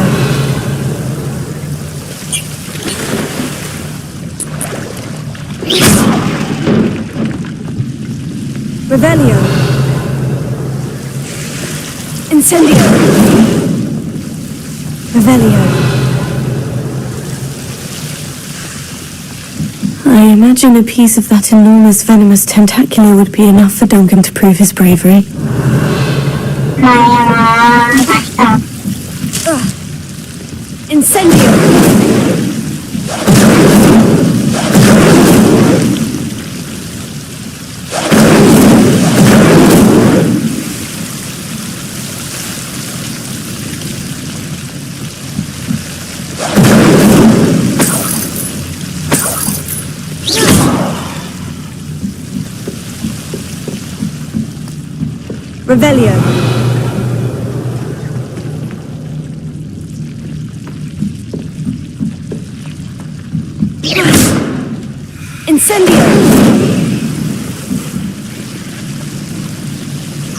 Revelio. Incendio. Revelio. I imagine a piece of that enormous venomous tentacular would be enough for Duncan to prove his bravery. Incendio. Revelio. Incendio.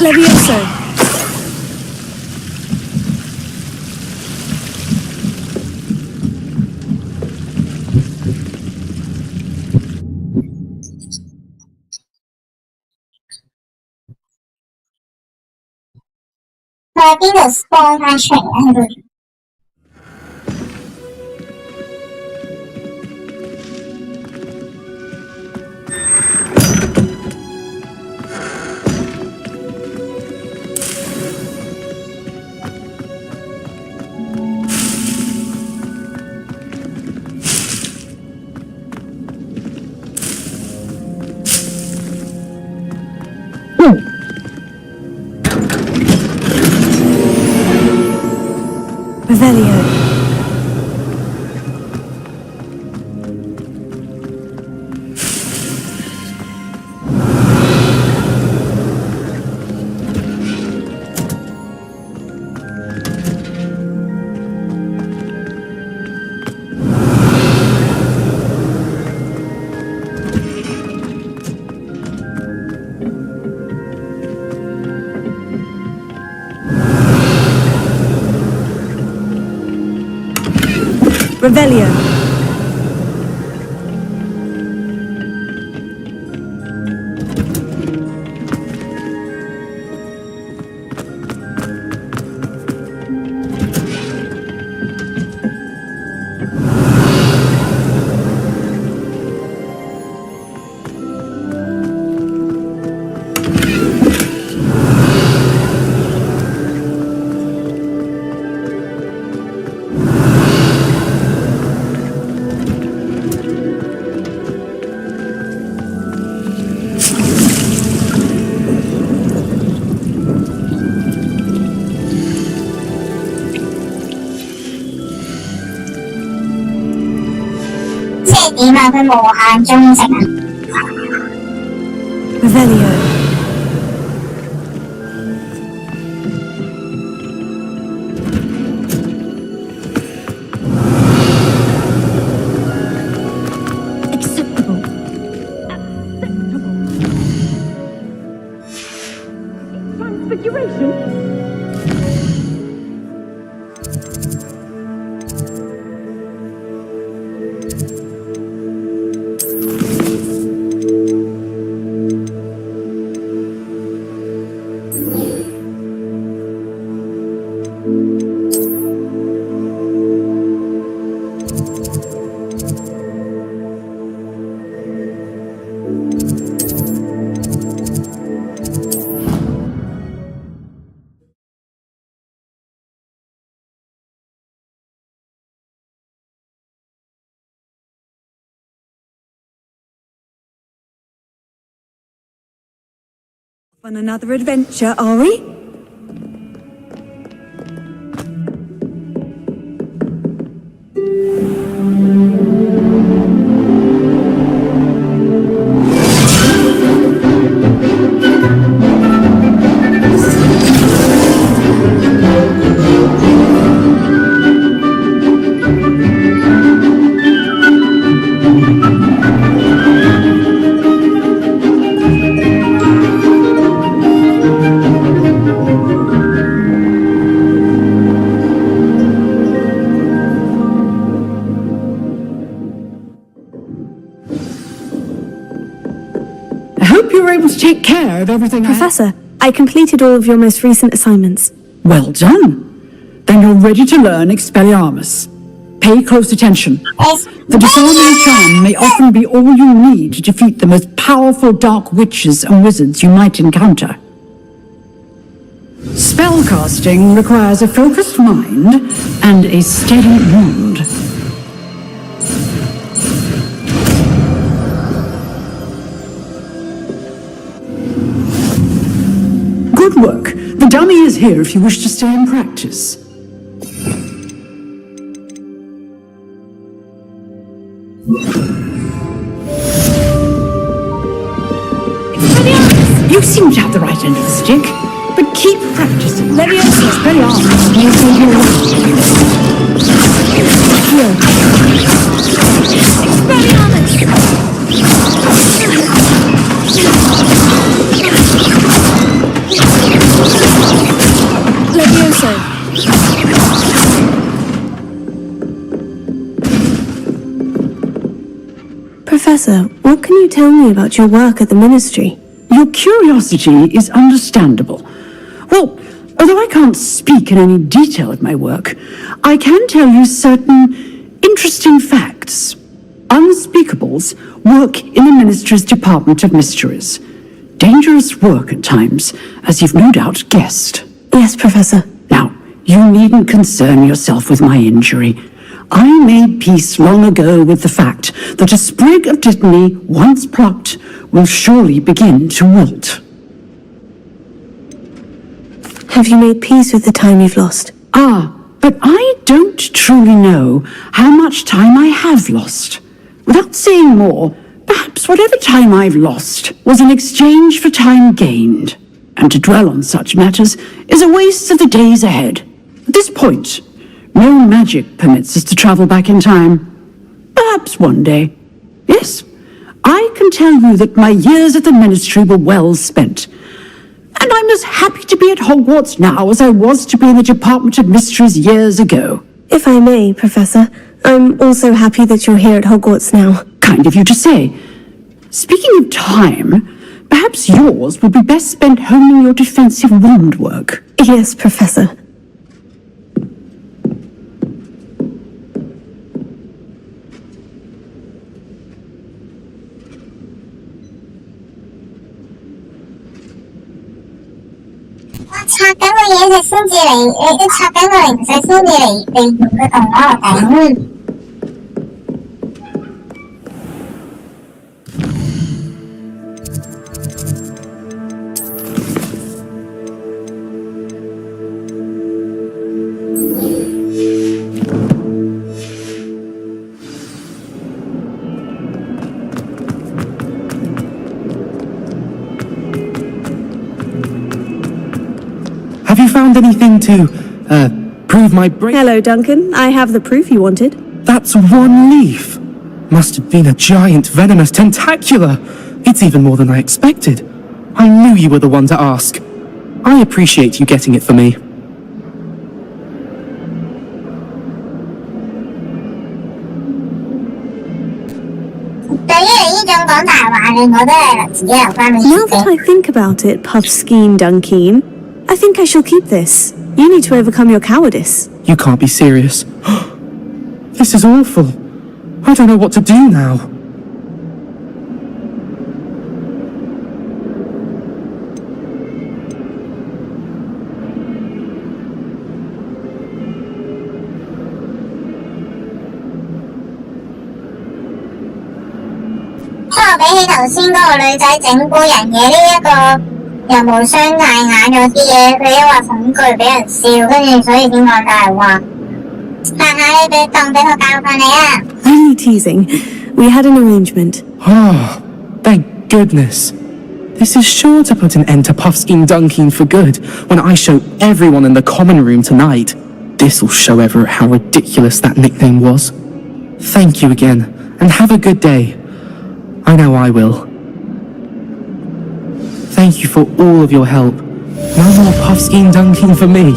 Leviosa. Venus 幫翻出嚟喺度。Revelio. Revelio. Revelio. Acceptable. Transfiguration? On another adventure, are we? hope you were able to take care of everything. Professor, I completed all of your most recent assignments. Well done. Then you're ready to learn Expelliarmus. Pay close attention. The disarming charm may often be all you need to defeat the most powerful dark witches and wizards you might encounter. Spellcasting requires a focused mind and a steady wand. Good work. The dummy is here if you wish to stay and practice. You seem to have the right end of the stick, but keep practicing. Leviosa, Expelliarmus. Leviosa. Professor, what can you tell me about your work at the Ministry? Your curiosity is understandable. Well, although I can't speak in any detail of my work, I can tell you certain interesting facts. Unspeakables work in the Ministry's Department of Mysteries. Dangerous work at times, as you've no doubt guessed. Yes, Professor. Now, you needn't concern yourself with my injury. I made peace long ago with the fact that a sprig of dittany, once plucked, will surely begin to wilt. Have you made peace with the time you've lost? But I don't truly know how much time I have lost. Without saying more, perhaps whatever time I've lost was in exchange for time gained. And to dwell on such matters is a waste of the days ahead. At this point, no magic permits us to travel back in time. Perhaps one day. Yes, I can tell you that my years at the Ministry were well spent. And I'm as happy to be at Hogwarts now as I was to be in the Department of Mysteries years ago. If I may, Professor, I'm also happy that you're here at Hogwarts now. Kind of you to say. Speaking of time, perhaps yours would be best spent honing your defensive wand work. Yes, Professor. Have you found anything to, prove my break? Hello, Duncan. I have the proof you wanted. That's one leaf. Must have been a giant venomous tentacula. It's even more than I expected. I knew you were the one to ask. I appreciate you getting it for me. Now that I think about it, Puffskein Dunkeen, I think I shall keep this. You need to overcome your cowardice. You can't be serious. This is awful. I don't know what to do now. Only teasing. We had an arrangement. Oh, thank goodness. This is sure to put an end to Puffskein Dunkeen for good when I show everyone in the common room tonight. This'll show Everett how ridiculous that nickname was. Thank you again, and have a good day. I know I will. Thank you for all of your help. No more Puffskein Dunkeen for me.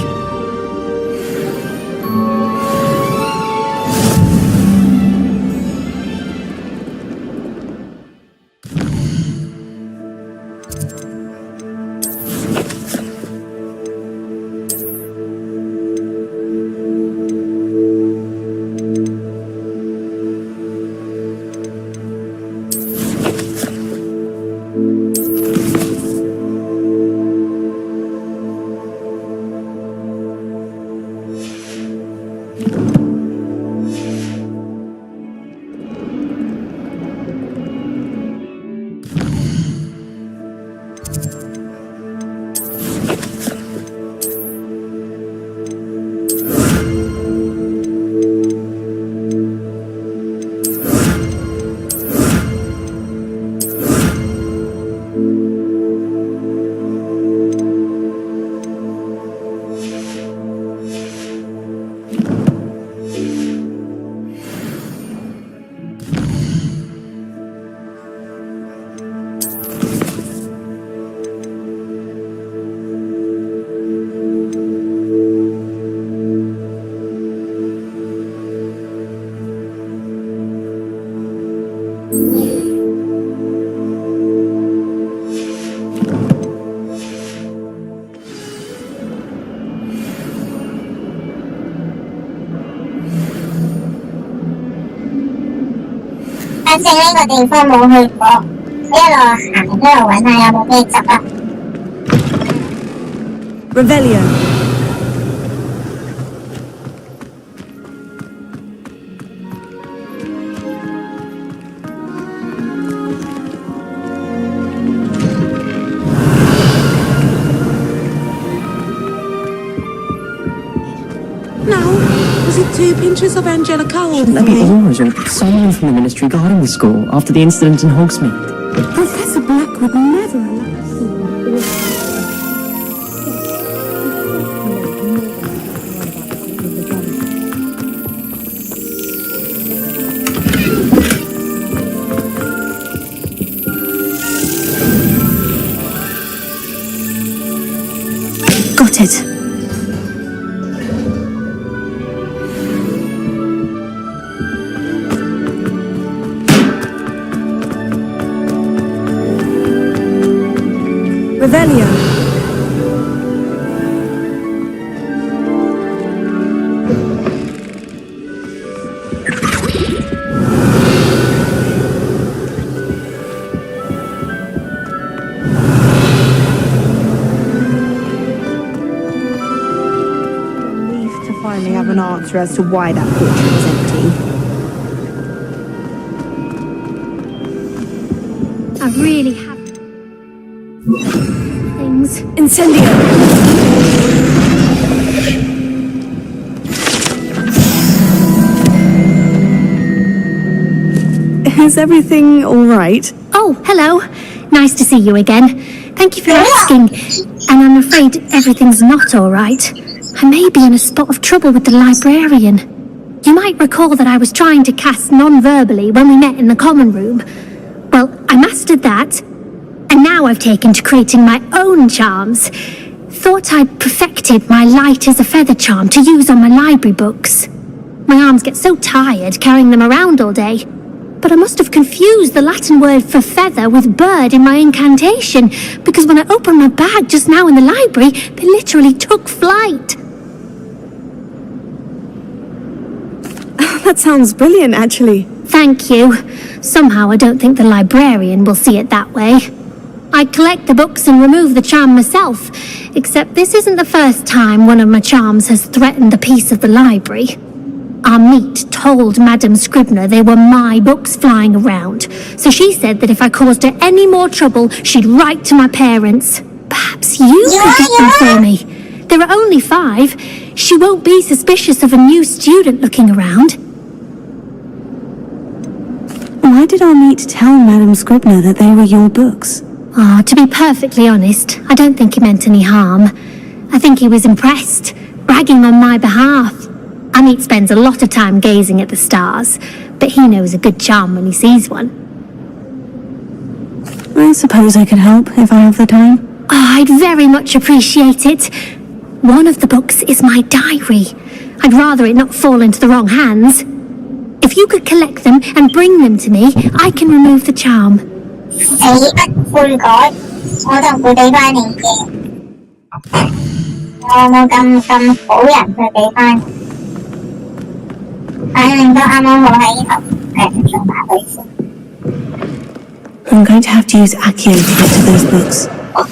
正呢個地方冇去過，一路行一路揾下有冇咩執啊。Revelio. Now, was it 2 pinches of Angelica or Shouldn't there be always someone from the ministry guarding the school after the incident in Hogsmeade? Professor Black would never allow. Got it. Revelio. Relief to finally have an answer as to why that portrait was empty. I really have things. Incendio. Is everything all right? Oh, hello. Nice to see you again. Thank you for asking. And I'm afraid everything's not all right. I may be in a spot of trouble with the librarian. You might recall that I was trying to cast non-verbally when we met in the common room. Well, I mastered that. And now I've taken to creating my own charms. Thought I'd perfected my light as a feather charm to use on my library books. My arms get so tired carrying them around all day. But I must have confused the Latin word for feather with bird in my incantation, because when I opened my bag just now in the library, they literally took flight. That sounds brilliant, actually. Thank you. Somehow I don't think the librarian will see it that way. I collect the books and remove the charm myself, except this isn't the first time one of my charms has threatened the peace of the library. Our meet told Madame Scribner they were my books flying around, so she said that if I caused her any more trouble, she'd write to my parents. Perhaps you could get them for me. There are only 5. She won't be suspicious of a new student looking around. Why did our meet tell Madame Scribner that they were your books? Oh, to be perfectly honest, I don't think he meant any harm. I think he was impressed, bragging on my behalf. Amit spends a lot of time gazing at the stars, but he knows a good charm when he sees one. I suppose I could help if I have the time. Oh, I'd very much appreciate it. One of the books is my diary. I'd rather it not fall into the wrong hands. If you could collect them and bring them to me, I can remove the charm. 死不悔改，我就會俾翻你嘅。我冇咁好人去俾翻。反正都啱啱好喺呢度，做埋佢先。I'm going to have to use Accio to get to those books.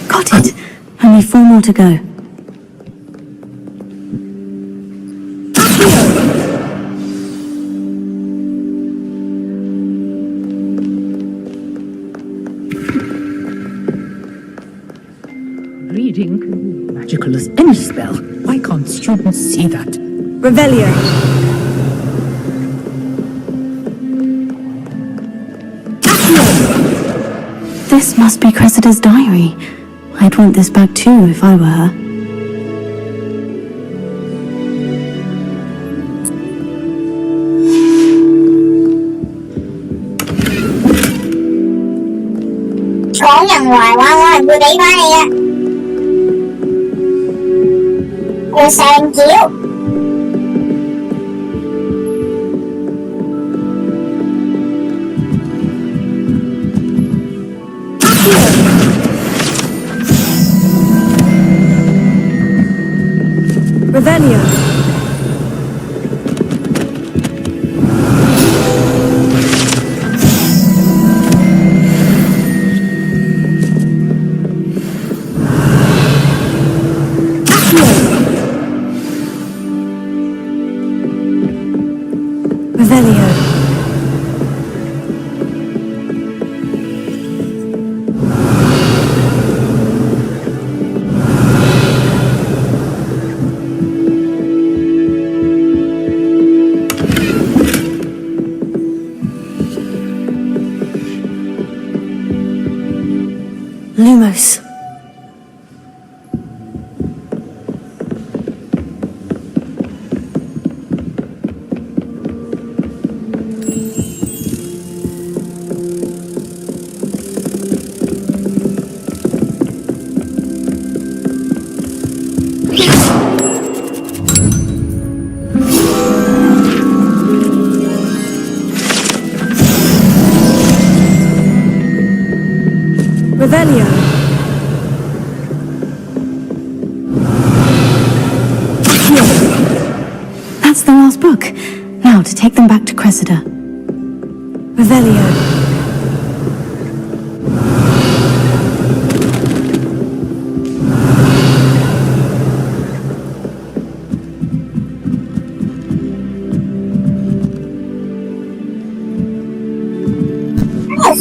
Got it. Only 4 more to go. Reading magical as any spell. Why can't students see that? Revelio. This must be Cressida's diary. I'd want this back too if I were her. Có nhận hoài quá, tôi đi qua đây á. Tôi sang chiếu. Revelio. Lumos. Revelio. That's the last book. Now to take them back to Cressida. Revelio.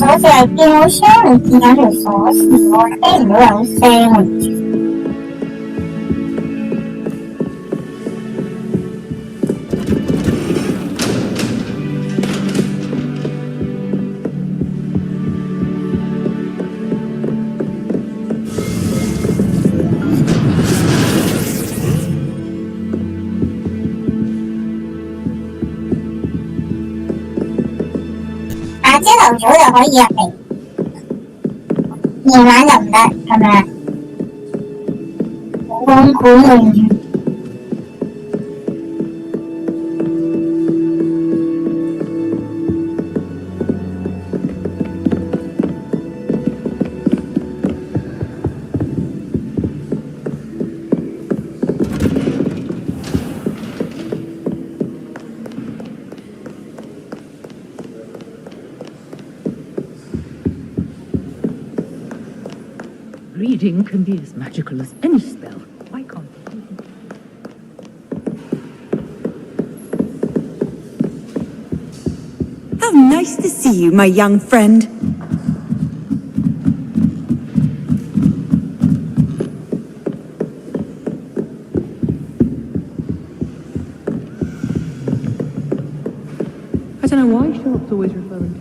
鎖匙係見好箱唔見有條鎖匙喎，聽唔到有聲喎。朝頭早就可以入嚟，夜晚就唔得，係咪啊？好光管喎。Reading can be as magical as any spell. Why can't it? How nice to see you, my young friend. I don't know why Sherlock's always referring to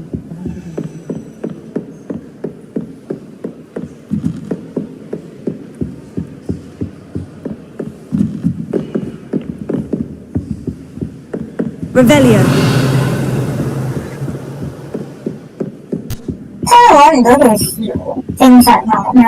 Revelio. 真係揾唔到條匙喎，正常講咩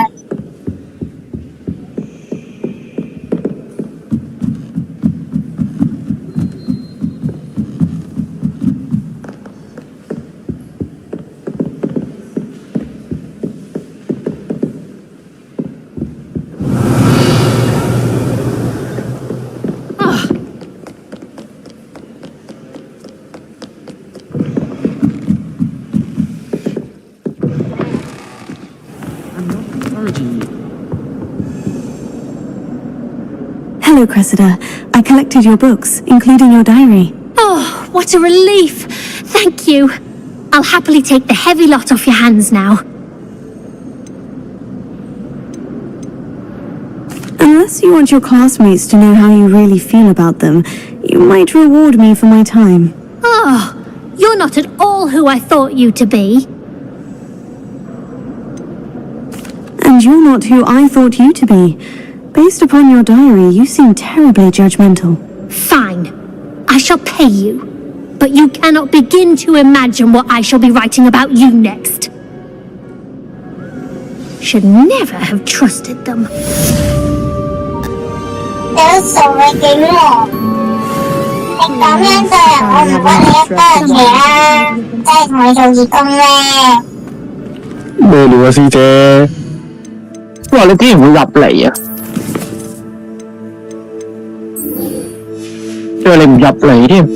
？Hello, Cressida. I collected your books, including your diary. Oh, what a relief! Thank you. I'll happily take the heavy lot off your hands now. Unless you want your classmates to know how you really feel about them, you might reward me for my time. Oh, you're not at all who I thought you to be. And you're not who I thought you to be. Based upon your diary, you seem terribly judgmental. Fine. I shall pay you. But you cannot begin to imagine what I shall be writing about you next. Should never have trusted them. 有數嘅警喎，你咁樣對人，我唔屈你一多謝啦，真係同你做義工咩？咩料啊，師姐？哇！你竟然會入嚟啊！因為你唔入嚟添，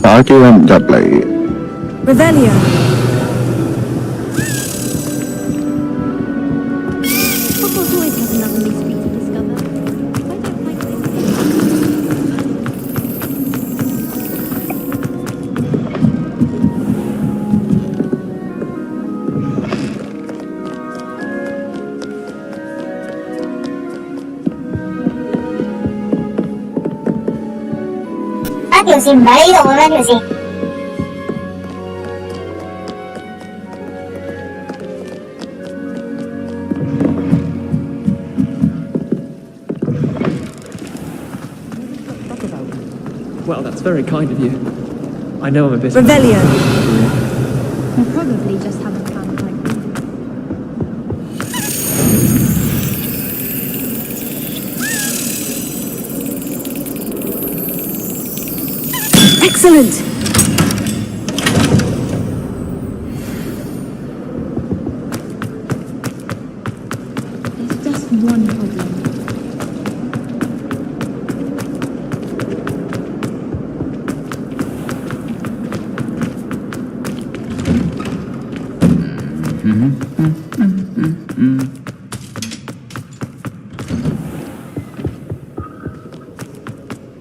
打機都唔入嚟。Revelio. Hogwarts always has another mystery to discover. Well, that's very kind of you. I know I'm a bit... Revelio. You probably just haven't found the right one. Excellent. There's just one problem.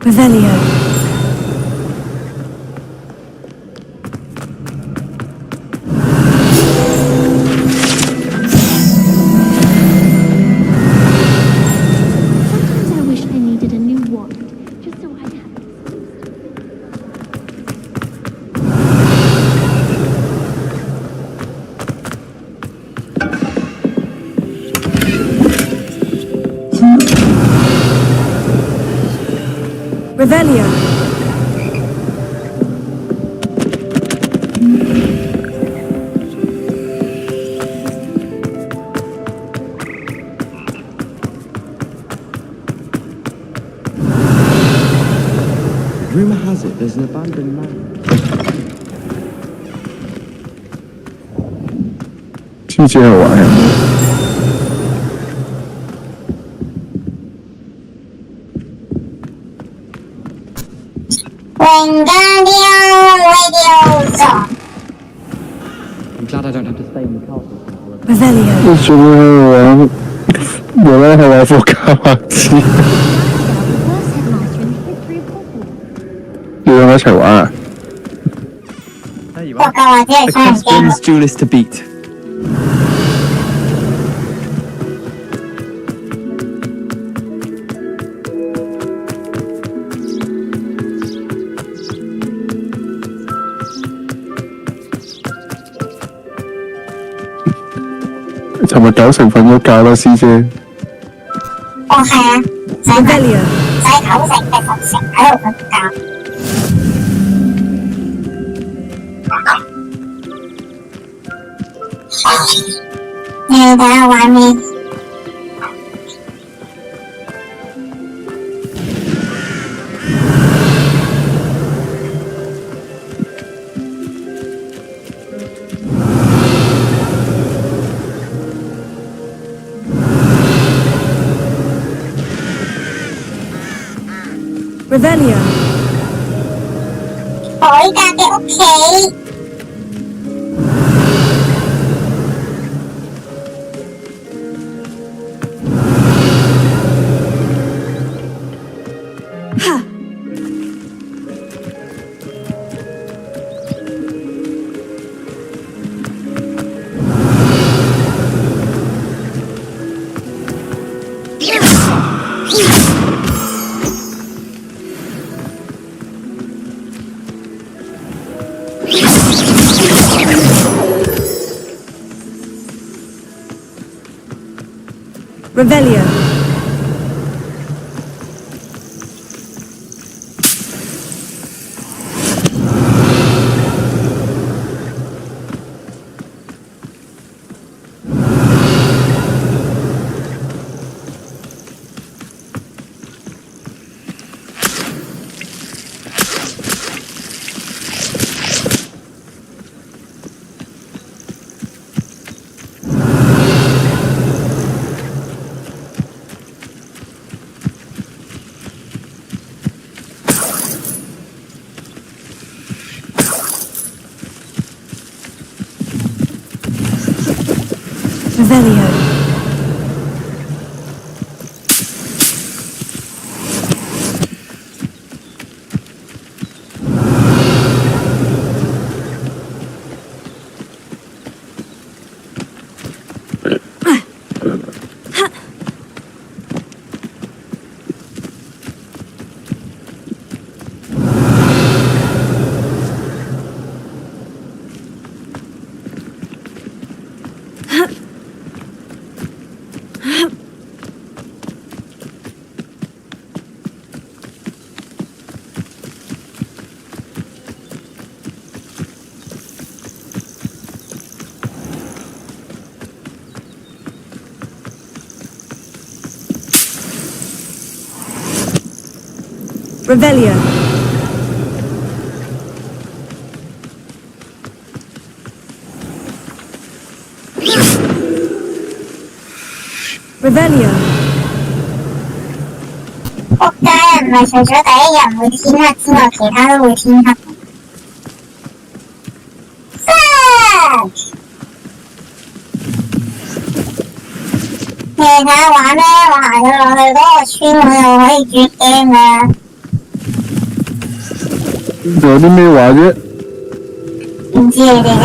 Revelio. Sometimes I wish I needed a new wand, just so I had. Revelio. Rumor has it there's an abandoned manor. 季节好玩呀。Wingardium Leviosa. I'm glad I don't have to stay in the castle. Revelio. 我觉得玩，我来还玩霍格华兹， The worst headmaster in the history of Hogwarts. 要让我一齊玩啊！ There you 霍 are. 格華茲的 The 傳 Crossbones 承。 duelist to beat.《尋日9成瞓咗覺啦，師姐。哦，係啊，使 Revelio. 9成定10成喺度瞓覺。你睇下玩咩？ Revelio. 海格嘅屋企。 Ha. Revelio. Revelio. Revelio. Revelio. 仆街啊！唔係除咗第一日唔會天黑之外，其他都會天黑。你睇下玩咩？我行咗落去嗰個村，我又可以轉 game 啦。有啲咩話啫？唔知你哋啫。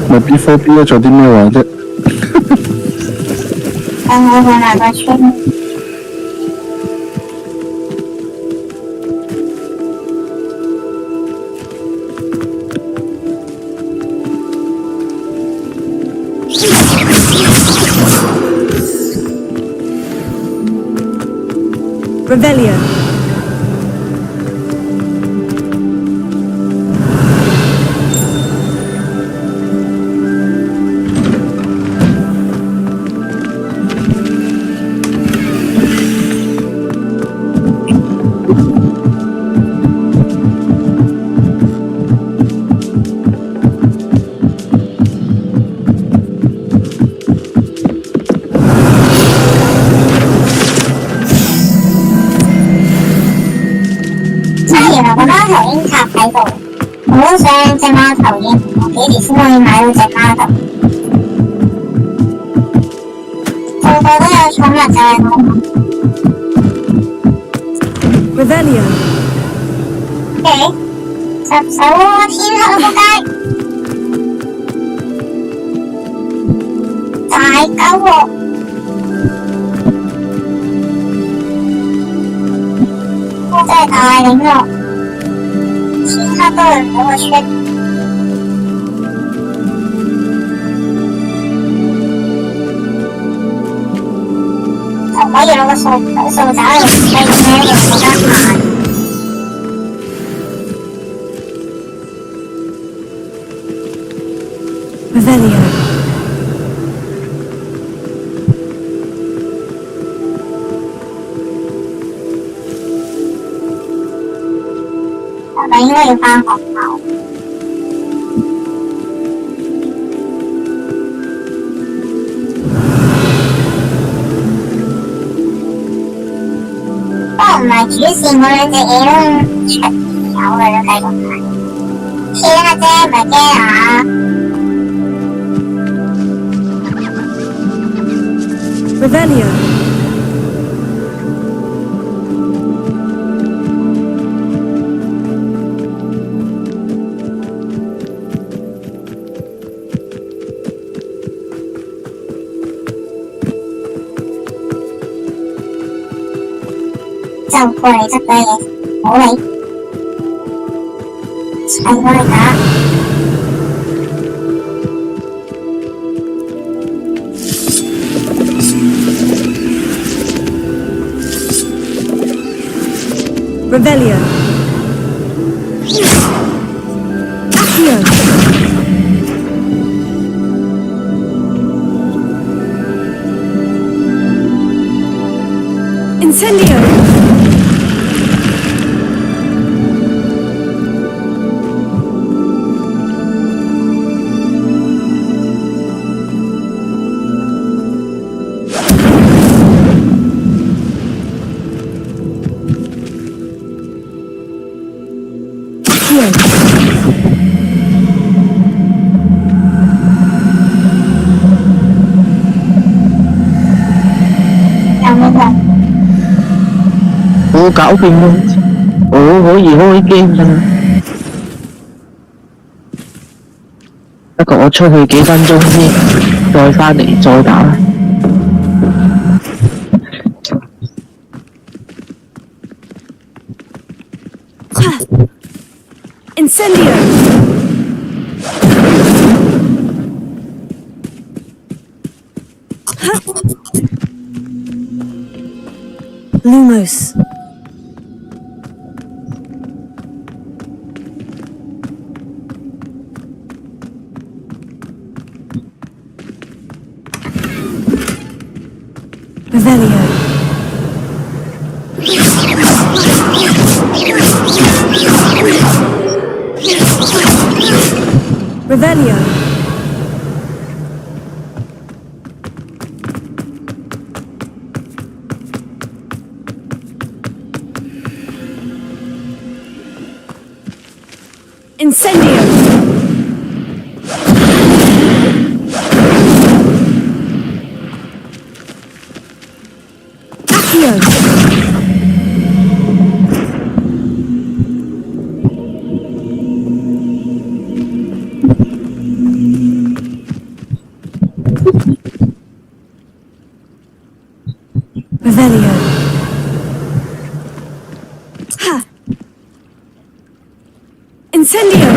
咪 B4B 咯，仲有啲咩話啫？等我去埋個村。Revelio.我都想隻貓頭鷹，我幾時先可以買到隻貓頭？個個都有寵物就係我。Revelio. 10手天黑啦仆街！大狗喎！我真係大領喎！天黑都去唔到個村，就可以攞個掃帚嚟飛咩？又冇得行。Revelio. 係咪應該要返學校？不過唔係主線嗰兩隻嘢都出有嘅都繼續睇。天黑啫，唔係驚啊！Revelio. 就過嚟執嘅嘢，唔好理，齊過嚟打。Revelio. Accio. Incendio.我搞掂啦，我可以開 game 啦。不過我出去幾分鐘先，再返嚟再打。Incendio. Lumos. Revelio. Revelio. Incendio. Accio. Revelio. Ha. Incendio.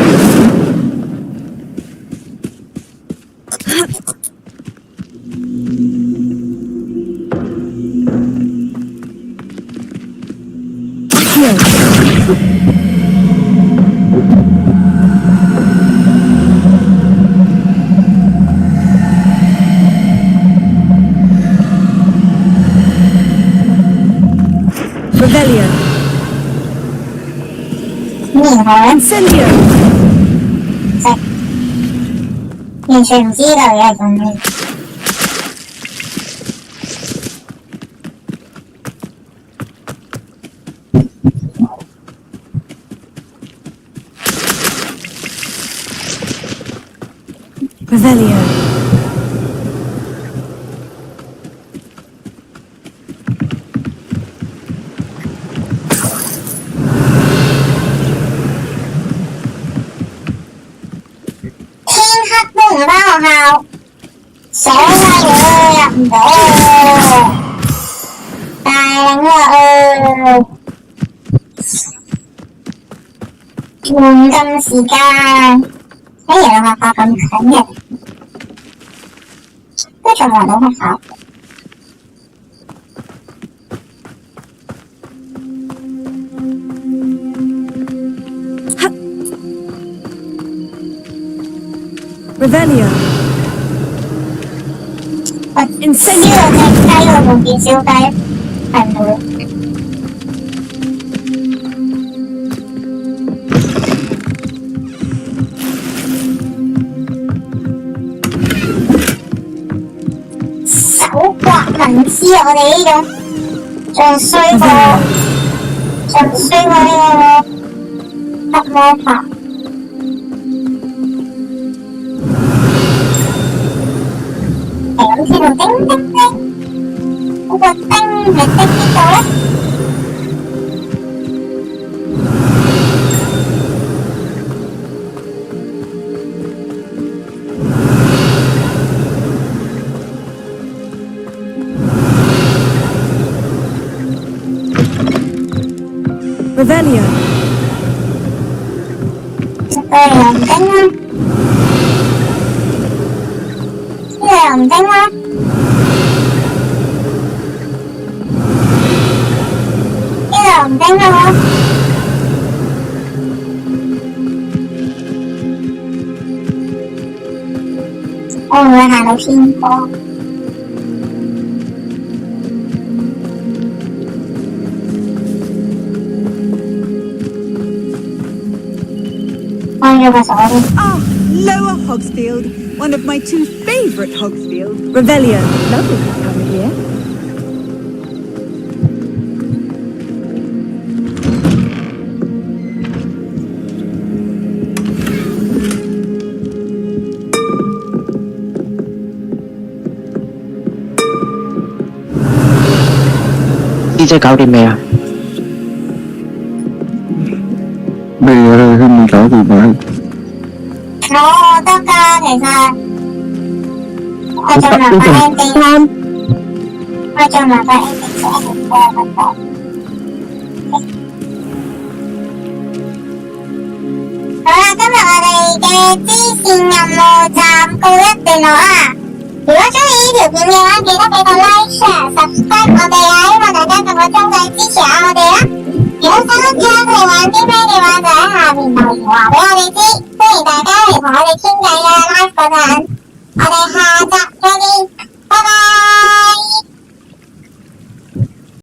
Revelio. Incendio. 完全唔知道嘅咁樣。Revelio.換金時間，哎呀，學校咁近嘅，都仲嚟到學校。Revelio. Incendio. 呢個隻雞個部件燒雞係唔會。手刮文字我哋呢種仲衰過呢個黑魔法。係咁聽到叮叮叮，嗰個叮係叮邊度咧？Revelio. 呢個又唔叮啦，呢個又唔叮啦，呢個又唔叮啦，我會唔會行到偏坡？Ah, Lower Hogsfield, one of my two favourite Hogsfield. Revelio. Lovely to come here. D姐搞掂未啊？未啊，佢未搞掂啊！我得㗎，其實我仲麻煩 ending， 我仲麻煩 ending 好啦，今日我哋嘅支線任務暫告一段落啦。如果中意呢條片嘅話，記得俾個 like、share、subscribe 我哋啊！希望大家撳個鐘仔支持下我哋啊！如果想知我哋玩啲咩嘅話，就喺下面留言話俾我哋知。歡迎大家嚟同我哋傾偈啊！live 嗰陣，我哋下集再見，拜拜。